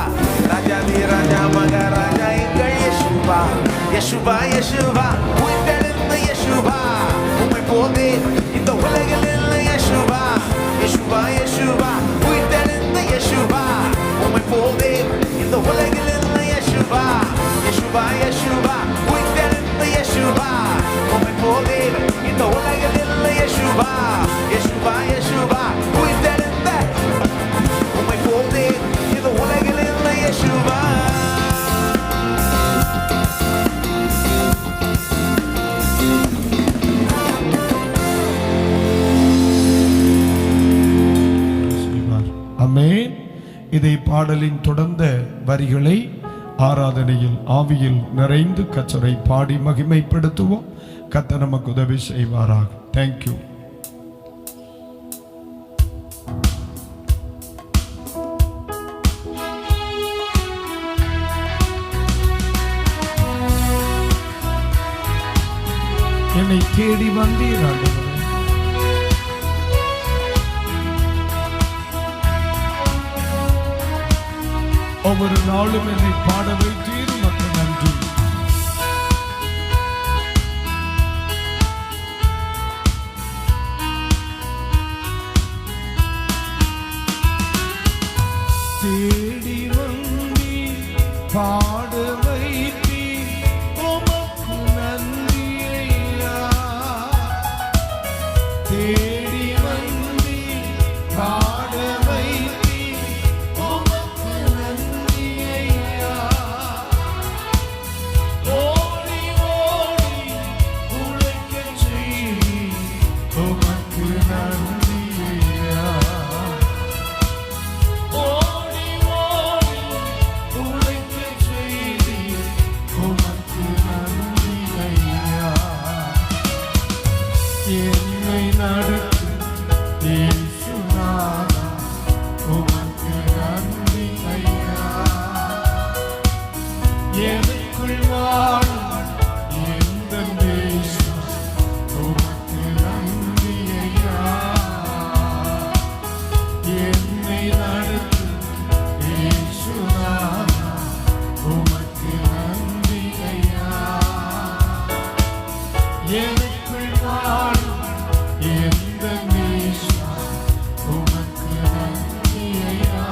ராஜாதி ராஜா மகாராஜா எங்கள் Yeshua, Yeshua, Yeshua, உயிர்த்தெழுந்த Yeshua, உம்மை போதே இந்த உலகில் இல்லை. Yeshua, Yeshua, Yeshua, உயிர்த்தெழுந்த Yeshua, உம்மை போதே இந்த உலகில் இல்லை. Yeshua, Yeshua, Yeshua, உயிர்த்தெழுந்த Yeshua, உம்மை போதே இந்த உலகில் இல்லை. Yeshua, Yeshua, Yeshua, உயிர்த்தெழுந்த உம்மை போதே இந்த உலகில் இல்லை. Yeshua. பாடலின் தொடர்ந்த வரிகளை ஆராதனையில் ஆவியில் நிறைந்து கர்த்தரை பாடி மகிமைப்படுத்துவோம். கர்த்தர் நமக்கு உதவி செய்வாராக. தேங்க்யூ. என்னை தேடி வந்தீர் ஆண்டவரே, ஒவ்வொரு நாளும் என்னை பாட வைத்தீர். உமக்கு நன்றி. தேடி வந்தீர், பாட வைத்தீர். உமக்கு நன்றி ஐயா. தேடி வந்தீர், பாட வைத்தீர். உமக்கு நன்றி ஐயா. ஓடி ஓடி உழைக்கச் செய்தீர். உமக்கு நன்றி ஐயா. ஓடி ஓடி உழைக்கச் செய்தீர். உமக்கு நன்றி ஐயா. என்னை நடத்தும் இயேசுநாதா, உமக்கு நன்றி ஐயா. எனக்குள் வாழும் எந்தன் தேசம், உமக்கு நன்றி ஐயா. என்னை நடத்தும் இயேசுநாதா, உமக்கு நன்றி ஐயா. எனக்குள் வாழும் எந்தன் தேசம், உமக்கு நன்றி ஐயா.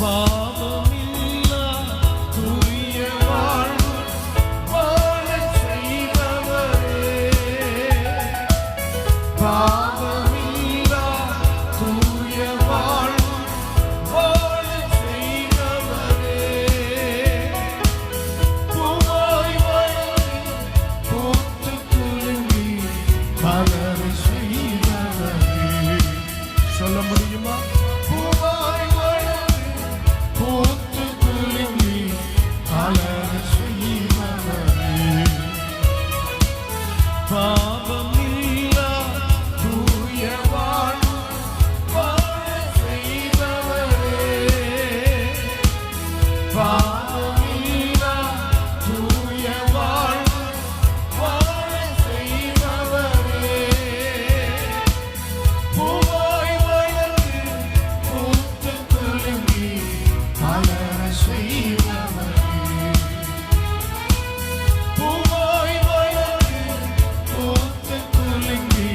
பாவமில்லா தூய வாழ்வு வாழச் செய்பவரே. பாவமில்லா தூய வாழ்வு வாழச் செய்பவரே. பூவாய் வளர்ந்து பூத்துக் குலுங்கி மலரச் செய்பவரே. சொல்ல முடியுமா? பூவாய் வளர்ந்து பூத்துக் குலுங்கி மலரச் செய்பவரே. பாவமில்லா தூய வாழ்வு வாழச் செய்பவரே. பாவமில்லா தூய வாழ்வு வாழச் செய்பவரே. பூவாய் வளர்ந்து பூத்துக் குலுங்கி மலரச் செய்பவரே. பூவாய் வளர்ந்து பூத்துக் குலுங்கி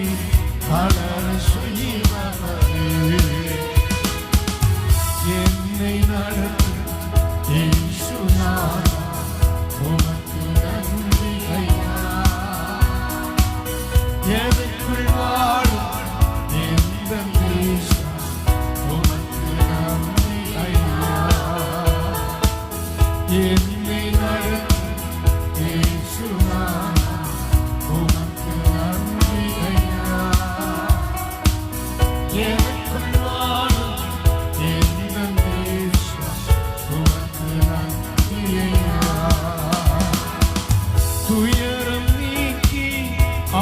மலரச் செய்பவரே. என்னை நடத்தும் இயேசுநாதா, உமக்கு நன்றி ஐயா. எனக்குள் வாழும் எந்தன் தேசம், உமக்கு நன்றி ஐயா. என்னை நடத்தும் இயேசுநாதா, உமக்கு நன்றி ஐயா. எனக்குள் வாழும் எந்தன் தேசம், உமக்கு நன்றி ஐயா. துயரம் நீக்கி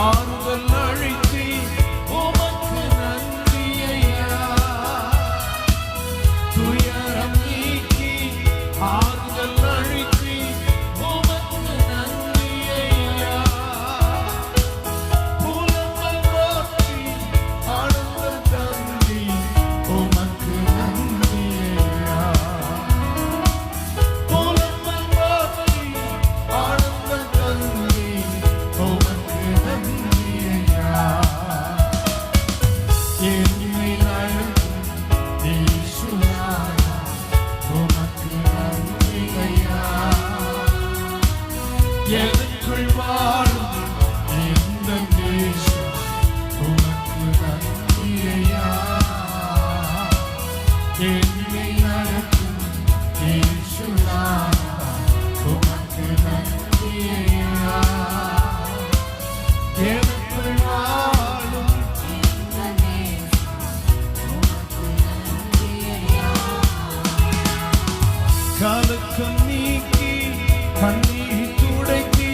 ஆறுதல் அளித்தி, உமக்கு நன்றி ஐயா. துயரம் நீக்கி ஆறுதல் அளித்தி, உமக்கு நன்றி ஐயா. புலம்பல் போற்றி ஆனந்தம் தந்தி, உமக்கு நன்றி ஐயா. புலம்பல் போற்றி ஆனந்தம் தந்தி, உமக்கு நன்றி ஐயா. என்னை நடத்தும் இயேசுநாதா, உமக்கு நன்றி ஐயா. எனக்குள் வாழும் எந்தன் தேசம், உமக்கு நன்றி ஐயா. என்னை நடத்தும் இயேசுநாதா, உமக்கு நன்றி ஐயா. எனக்குள் வாழும் எந்தன் தேசம், உமக்கு நன்றி ஐயா. கலக்கம் நீக்கி கண்ணீர் துடைத்தி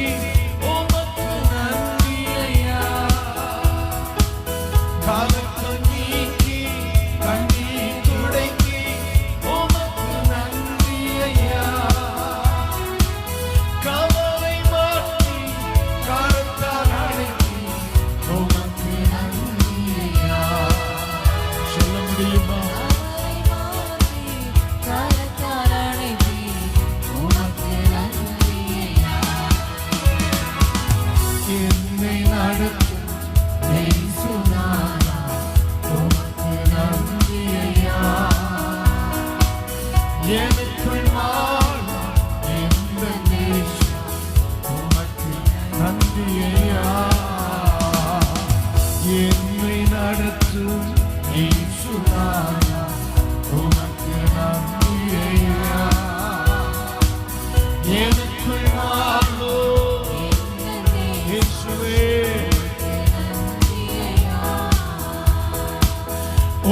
உமக்கு நன்றி ஐயா. கலக்கம் நீக்கி கண்ணீர் துடைத்தி உமக்கு நன்றி ஐயா. கவலை மாற்றி கரத்தால் அணைத்தி உமக்கு நன்றி ஐயா. சொல்ல முடியுமா? என்னை நடத்தும் இயேசுநாதா, உமக்கு நன்றி ஐயா. எனக்குள் வாழும் இந்த நேசம், உமக்கு நன்றி ஐயா. என்னை நடத்தும் இயேசுநாதா, உமக்கு நன்றி ஐயா. எனக்குள் வாழும் இயேசுவே,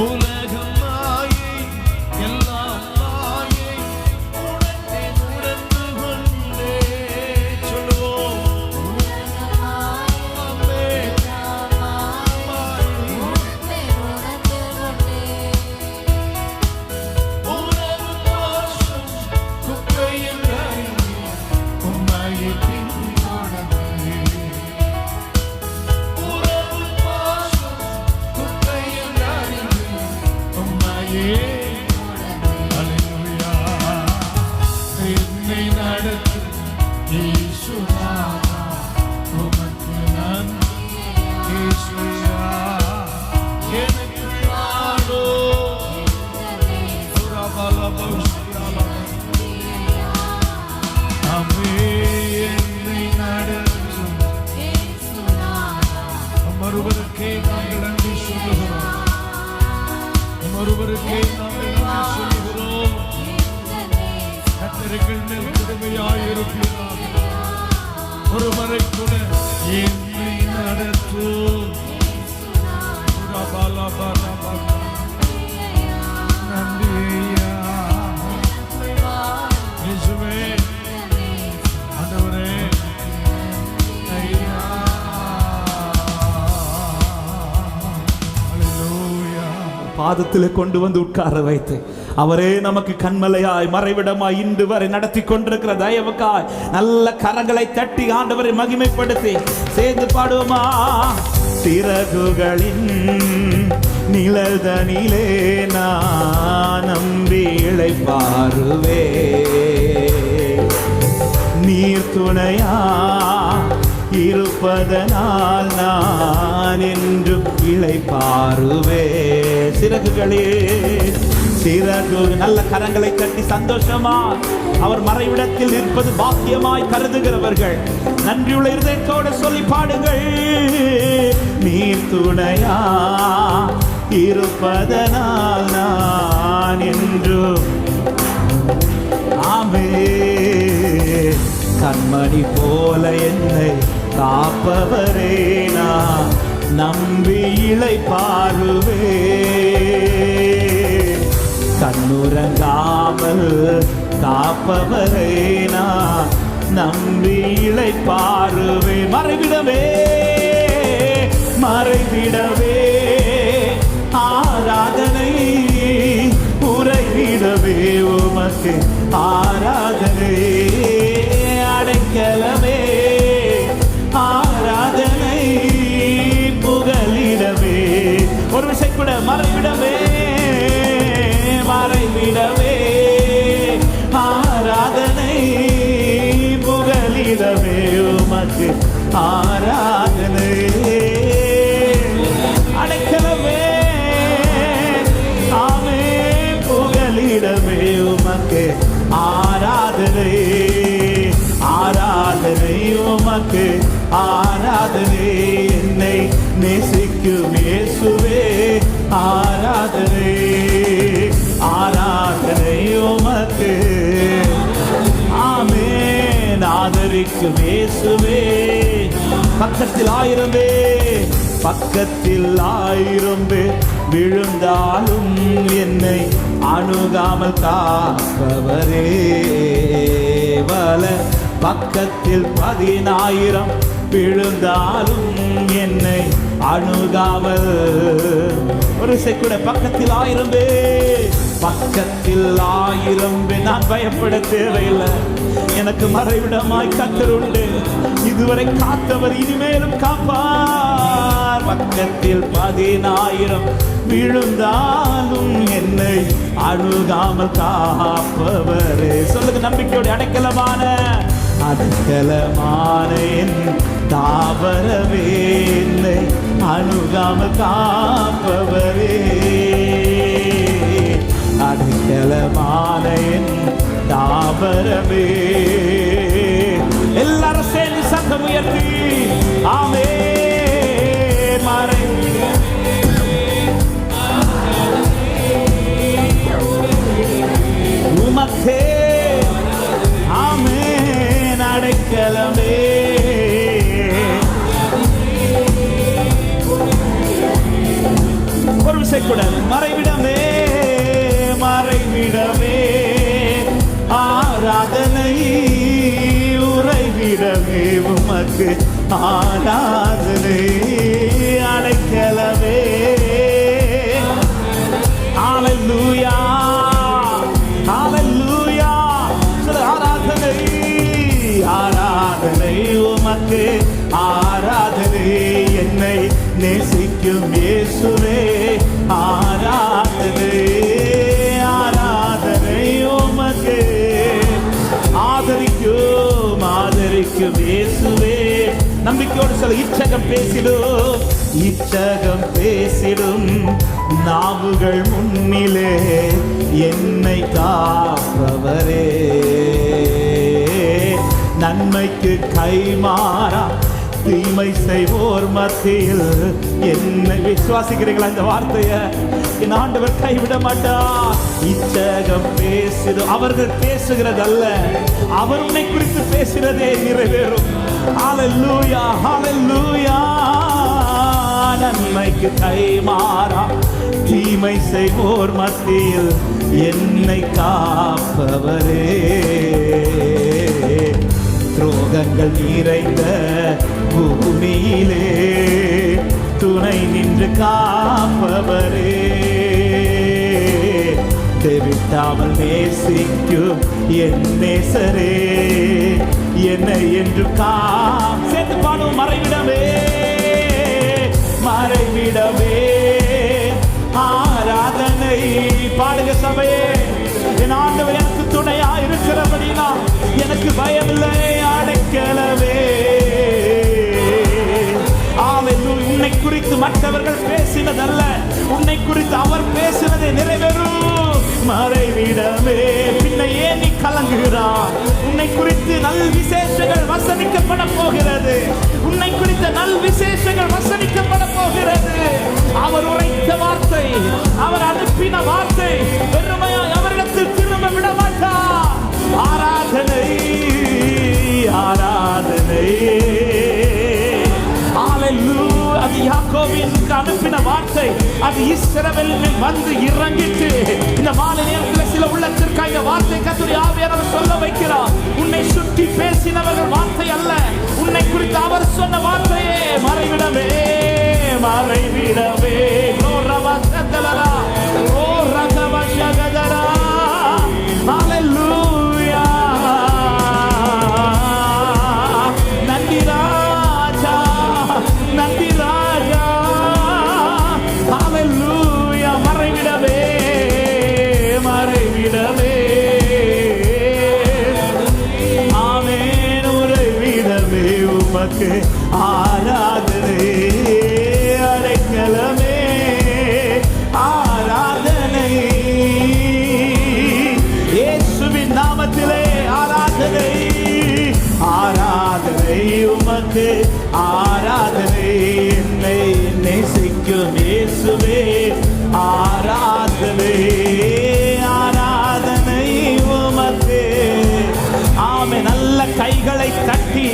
உலகம் மாயை, எல்லாம் மாயை, உணர்ந்தே உணர்ந்து கொண்டே. சொல்லுவோம். ஆமென். உணர்வு பாசம் குப்பையில் அடங்கி, உம்மையை பின்தொடர்ந்தே. உறவு பாசம் குப்பையில் அடங்கி, உம்மையே. அல்லேலூயா. என்னை நடத்தும் இயேசுநாதா, உமக்கு நன்றி இயேசுயா. எனக்குள் வாழும் புறபலபௌசியாலா. என்னை நடத்தும் ஒருவருக்கே நாங்கள் நன்றி சொல்லுகிறோம். ஒருவருக்கே நாங்கள் நன்றி சொல்லுகிறோம். கர்த்தர்கள் மேல் கொடுமையாயிருப்பீராக. ஒருவரை கூட என்னை நடத்தும் புறபலபலபல. நன்றி ஐயா. இயேசுவே, ஆண்டவரே, ஐயா. அல்லேலூயா. பாதத்தில் கொண்டு வந்து உட்கார வைத்து அவரே நமக்கு கண்மலையாய் மறைவிடமாய் இன்று வரை நடத்தி கொண்டிருக்கிற தயவுக்காய் நல்ல கரங்களை தட்டி ஆண்டவரை மகிமைப்படுத்தி சேர்ந்து பாடுவோமா? சிறகுகளின் நிழல்தனிலே நான் நம்பி இளைப்பாறுவே, நீர் துணையா இருப்பதனால் நான் என்றும் இளைப்பாறுவே. சிறகுகளே, சிறகு நல்ல கரங்களை தட்டி சந்தோஷமா அவர் மறைவிடத்தில் இருப்பது பாக்கியமாய் கருதுகிறவர்கள் நன்றியுள்ள இருதயத்தோடு சொல்லி பாடுங்கள். நீர் துணையா இருப்பதனால் நான் என்றும். ஆமே. கண்மணி போல என்னை காப்பவரே, நான் நம்பி இளைப்பாறுவே. கண்ணுறங்காமல் காப்பவரே, நான் நம்பி இளைப்பாறுவே. மறைவிடவே, மறைவிடவே ஆராதனை, உறைவிடவே உமக்கு ஆராதனை. அடைக்கலமே ஆராதனை, புகலிடவே. ஒரு விஷயம் கூட, மறைவிடவே, மறைவிடவே ஆராதனை, புகலிடவே உமக்கு ஆராதனை. அடைக்கலமே, ஆமே, புகலிடமே உமக்கு ஆராதனை. ஆராதனை உமக்கு ஆராதனை. என்னை நேசிக்கும் இயேசுவே ஆராதனை. ஆராதனை உமக்கு. ஆமென். ஆதரிக்கும் இயேசுவே. பக்கத்தில் 1000 பக்கத்தில் 1000 பேர் விழுந்தாலும் என்னை அணுகாமல் காப்பவரே. வல பக்கத்தில் 10,000 விழுந்தாலும் என்னை அணுகாமல், ஒரு செக்குட பக்கத்தில் 1000 பேர், பக்கத்தில் 1000 பேர். நான் பயப்பட தேவையில்லை, எனக்கு மறைவிடமாய் கர்த்தர் உண்டு. இதுவரை காத்தவர் இனிமேலும் காப்பார். பக்கத்தில் 10,000 விழுந்தாலும் என்னை அணுகாமல் காப்பவரே. சொல்லுங்க, நம்பிக்கையோட அடைக்கலமான அடைக்கலமான என் தாவரவே, என்னை அணுகாமல் காப்பவரே. அடைக்கலமான என் தாவரவே. எல்லாரும் சேர்ந்து சத்தம் உயர்த்தி ஆமென். மறை உமக்கே ஆமென். அடைக்கலமே ஒரு விஷயம் கூட, மறைவிடமே மறைவிடமே ஆராதனை, உறைவிடமே உமக்கு ஆராதனை. அடைக்கலமே ஹல்லேலூயா ஹல்லேலூயா. ஆராதனை ஆராதனை உமக்கு ஆராதனை. என்னை நேசிக்கும் இயேசுவே ஆராதனை ஆராதனை உமக்கு. ஆதரிக்கும் ஆதரிக்கும் இயேசுவே. நம்பிக்கையோடு சொல்ல, இச்சகம் பேசிடும் இச்சகம் பேசிடும் நாவுகள் முன்னிலே என்னை காப்பவரே. நன்மைக்கு கைமாறா தீமை செய்வோர் மத்தியில் என்னை, விசுவாசிக்கிறீங்களா இந்த வார்த்தைய? என் ஆண்டவர் கைவிட மாட்டார். இச்சகம் பேசிடும், அவர்கள் பேசுகிறதல்ல, அவர் உன்னை குறித்து பேசுகிறதே நிறைவேறும். ஹல்லேலூயா ஹல்லேலூயா. நன்மைக்கு கைமாறா தீமை செய்வோர் மத்தியில் என்னை காப்பவரே. துரோகங்கள் நிறைந்த பூமியிலே துணை நின்று காப்பவரே. தெவிட்டாமல் நேசிக்கும் என் நேசரே, என்னை என்று சேர்த்து பாடும். மறைவிடமே மறைவிடமே ஆராதனை. பாடுக சபையே, என் ஆண்டவர் எனக்கு துணையா இருக்கிறபடினா எனக்கு பயமில்லை. அடைக்கலமே ஆமென். உன்னை குறித்து மற்றவர்கள் பேசினதல்ல, உன்னை குறித்து அவர் பேசினதை நிறைவேறும். மறைவிடமே, பின்ன ஏன் நீ கலங்குகிறாய்? உன்னை குறித்து நல் விசேஷங்கள் வசனிக்கப்பட போகிறது. உன்னை குறித்த நல் விசேஷங்கள் வசனிக்கப்பட போகிறது. அவர் உரைத்த வார்த்தை, அவர் அனுப்பின வார்த்தை பெருமையாய் அவரிடத்தில் திரும்ப விட மாட்டார். ஆராதனை ஆராதனை ஹல்லேலூயா. அது யாக்கோபிற்கு அனுப்பின வார்த்தை, அது இஸ்ரவேலில் வந்து இறங்கிட்டு இந்த மாலை நேரத்தில் சில உள்ளத்திற்காக இந்த வார்த்தை கர்த்தருடைய ஆவியானவர் சொல்ல வைக்கிறார். உன்னை சுற்றி பேசினவர்கள் வார்த்தை அல்ல, உன்னை குறித்து அவர் சொன்ன வார்த்தையே. மறைவிடமே மறைவிடமே ஓ ரவசதலரா ஓ ரகவஷகதரா. ஹல்லேலூயா. நன்றி ராஜா நன்றி ராஜா. ஹல்லேலூயா. மறைவிடமே மறைவிடமே ஆமென். உறைவிடமே உமக்கு ஆராதனை. அடைக்கலமே ஆராதனை. இயேசுவின் நாமத்திலே ஆராதனை ஆராதனை உமக்கு ஆராதனை. என்னை நேசிக்கும் இயேசுவே ஆராதனை ஆராதனை உமக்கு. ஆமென். நல்ல கைகளை தட்டி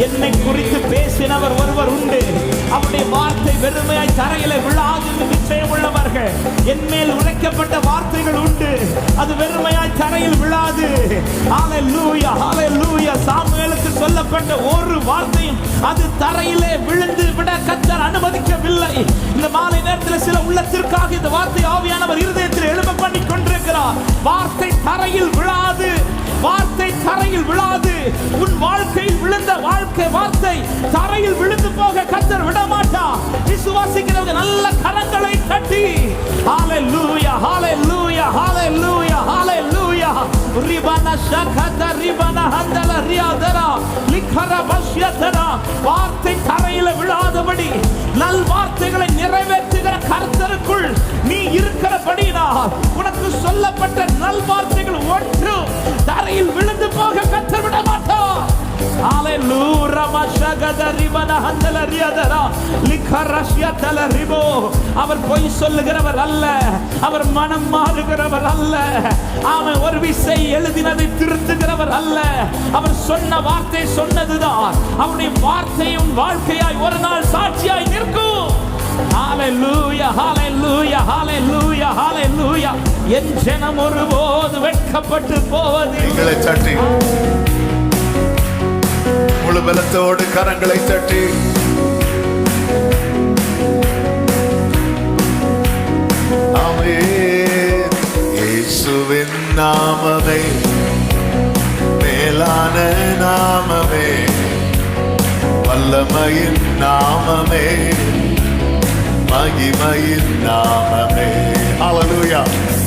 என்னை குறித்து பேசினவர் ஒருவர் உண்டு. அவருடைய வார்த்தை வெறுமையாய் தரையிலே விழாது என்று நிச்சயம் உள்ளவர்கள். என் மேல் உரைக்கப்பட்ட வார்த்தைகள் உண்டு, அது வெறுமையாய் தரையில் விழாது. ஹalleluya ஹalleluya. சாமுவேலுக்கு சொல்லப்பட்ட ஒரு வார்த்தையும் அது தரையிலே விழுந்து விட கர்த்தர் அனுமதிக்கவில்லை. இந்த மாலை நேரத்தில் சில உள்ளத்திற்காக இந்த வார்த்தை ஆவியானவர் இருதயத்தில் எழும்ப பண்ணி கொண்டிருக்கிறார். வார்த்தை தரையில் விழாது, வார்த்தை தரையில் விழாது. உன் வாழ்க்கையில் விழுந்த வார்த்தை தரையில் விழுந்து போக கர்த்தர் விட மாட்டார். விசுவாசிக்கிறவங்க நல்ல கரங்களை தட்டி ஹalleluya ஹalleluya ஹalleluya ஹalleluya. ரிபன ஷகத ரிபன ஹந்தல ரியாதரா லிகர பஷ்யதரா. வார்த்தை தரையில் விழாதபடி நல் வார்த்தைகளை நிறைவேற்றுகிற கர்த்தருக்குள் நீ இருக்கிறபடினால் உனக்கு சொல்லப்பட்ட நல் வார்த்தைகள் ஒன்றும் தரையில் விழுந்து போக கர்த்தர் விட மாட்டார். ஹalleluya மஷகத ரிபன ஹந்தல ரியாதரா லிகரஷ்யதல ரிபோ. அவர் பொய் சொல்லுகிறவர் அல்ல, அவர் மனம் மாறுகிறவர் அல்ல. அவன் ஒரு விசை எழுதினதை திருத்துகிறவர் அல்ல. அவர் சொன்ன வார்த்தை சொன்னதுதான். அவருடைய வார்த்தையும் வாழ்க்கையாய் ஒரு நாள் சாட்சியாய் நிற்கும். ஹalleluya ஹalleluya ஹalleluya ஹalleluya. என் ஜனம் ஒருபோது வெட்கப்பட்டு போவதில்லை. தட்டி முழு பலத்தோடு கரங்களை தட்டி ஆமென். இயேசுவின் நாமமே மேலான நாமமே, வல்லமையின் நாமமே, மகிமையின் நாமமே. ஹalleluya.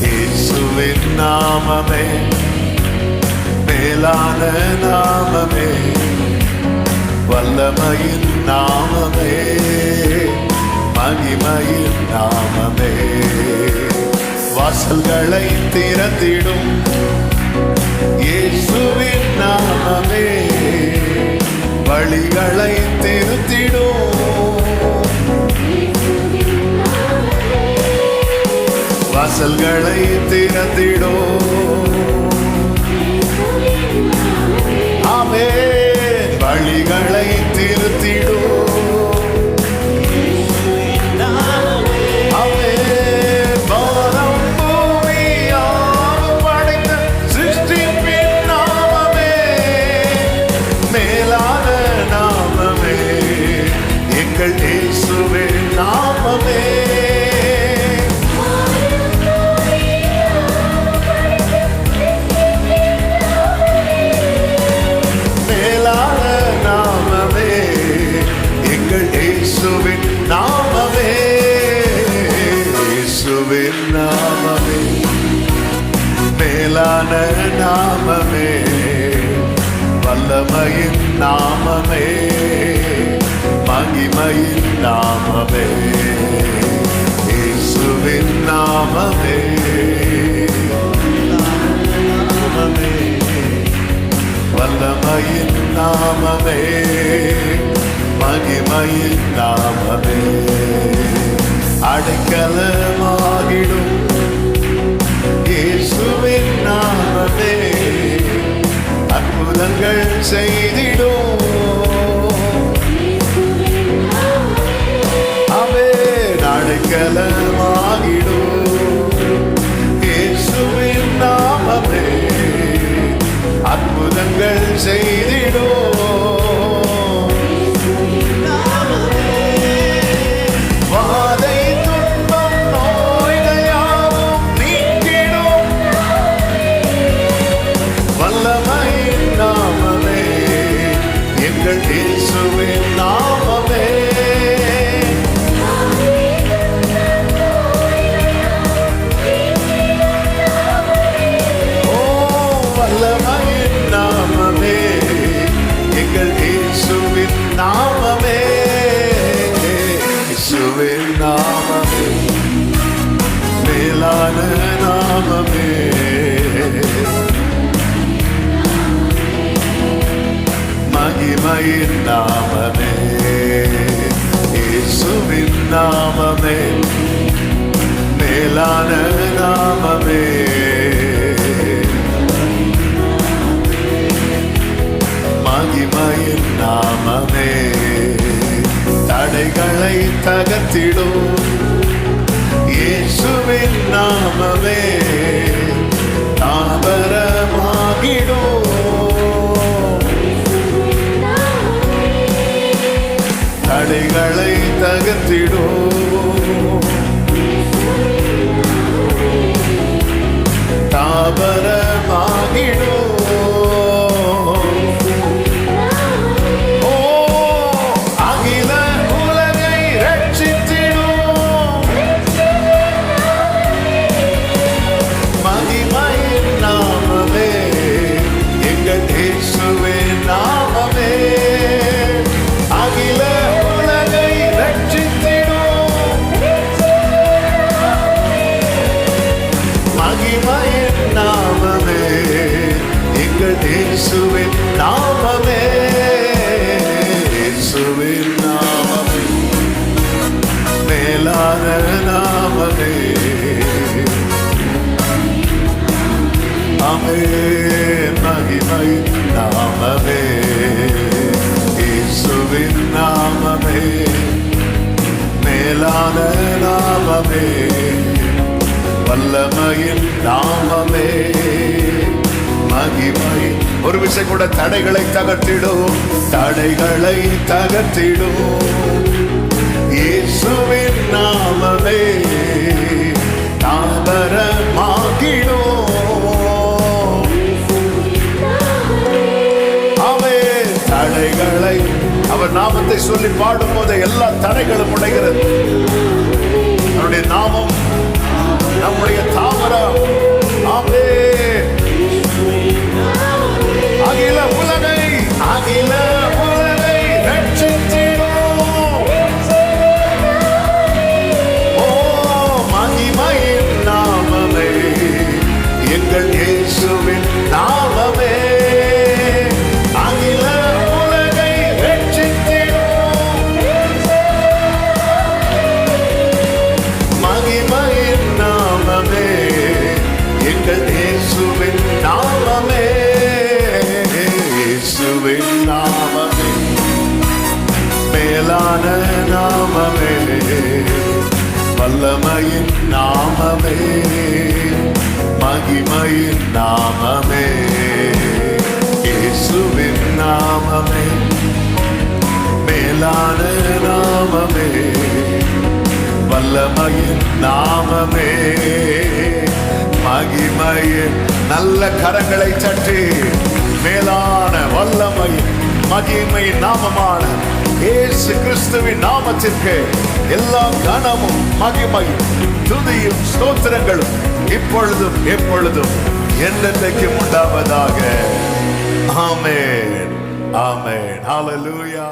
இயேசுவின் நாமமே மேலான நாமமே, வல்லமையின் நாமமே, மகிமையின் நாமமே. வாசல்களை திறந்திடும் இயேசுவின் நாமமே, வழிகளை திருத்திடும் வாசல்களை திறந்திடும். ஆமென். வழிகளை திருத்திடும். ஆமென். வானம் பூமி யாவும் படைத்த சிருஷ்டிப்பின் நாமமே, மேலான நாமமே, எங்கள் இயேசுவின் நாமமே. நாமமே, இயேசுவின் நாமமே, மேலான நாமமே, வல்லமையின் நாமமே, மகிமையின் நாமமே. இயேசுவின் நாமமே, வல்லமையின் நாமமே, மகிமையின் நாமமே. அடைக்கலமாகிடும் இயேசுவின் நாமமே, அற்புதங்கள் செய்திடும். ஆமென். அடைக்கலமாகிடும் இயேசுவின் நாமமே, அற்புதங்கள் செய்திடும். வாதை துன்பம் நோய்கள் யாவும் நீக்கிடும். வல்லமையின் நாமமே, எங்கள் இயேசுவின் நாமமே. ஓ வல்லமையின் நாமமே, எங்கள் இயேசுவின் நாமமே. இயேசுவின் நாமமே, மேலான நாமமே, மகிமையின் நாமமே. இயேசுவின் நாமமே, மேலான நாமமே, மகிமையின் நாமமே. தடைகளை தகர்த்து தகர்த்திடும் இயேசுவின் நாமமே தாவரமாகிடும் தடைகளை தகர்த்திடும் தாவரமாகிடும் இயேசுவின் நாமமே இயேசுவின் நாமமே மேலான நாமமே ஆமென் மகிமை நாமமே இயேசுவின் நாமமே மேலான நாமமே வல்லமையின் நாமமே மகிமை. ஒரு விஷயம் கூட தடைகளை தகர்த்திடும் தடைகளை தகர்த்திடும் இயேசுவின் நாமமே தாவரமாகிடும் ஆமென். தடைகளை அவர் நாமத்தை சொல்லி பாடும் போது எல்லா தடைகளும் உடைகிறது. அவருடைய நாமம் நம்முடைய தாவரம். ஆமென். அகில உலகை ரட்சித்திடும் ஓ மகிமையின் நாமமே எங்கள் இயேசுவின் நாமமே அகில உலகை ரட்சித்திடும் மகிமையின் நாமமே எங்கள் இயேசுவின் நாமமே இயேசுவின் நாமமே மேலான நாமமே வல்லமையின் நாமமே மகிமையின் நாமமே இயேசுவின் நாமமே மேலான நாமமே வல்லமையின் நாமமே மகிமையின். நல்ல கரங்களை தட்டி மேலான வல்லமை மகிமை நாமமான இயேசு கிறிஸ்துவின் நாமத்திற்கு எல்லா கனமும் மகிமையும் துதியும் ஸ்தோத்திரங்களும் இப்பொழுதும் எப்பொழுதும் என்றென்றைக்கும் உண்டாவதாக. ஆமென் ஆமென் ஹல்லேலூயா.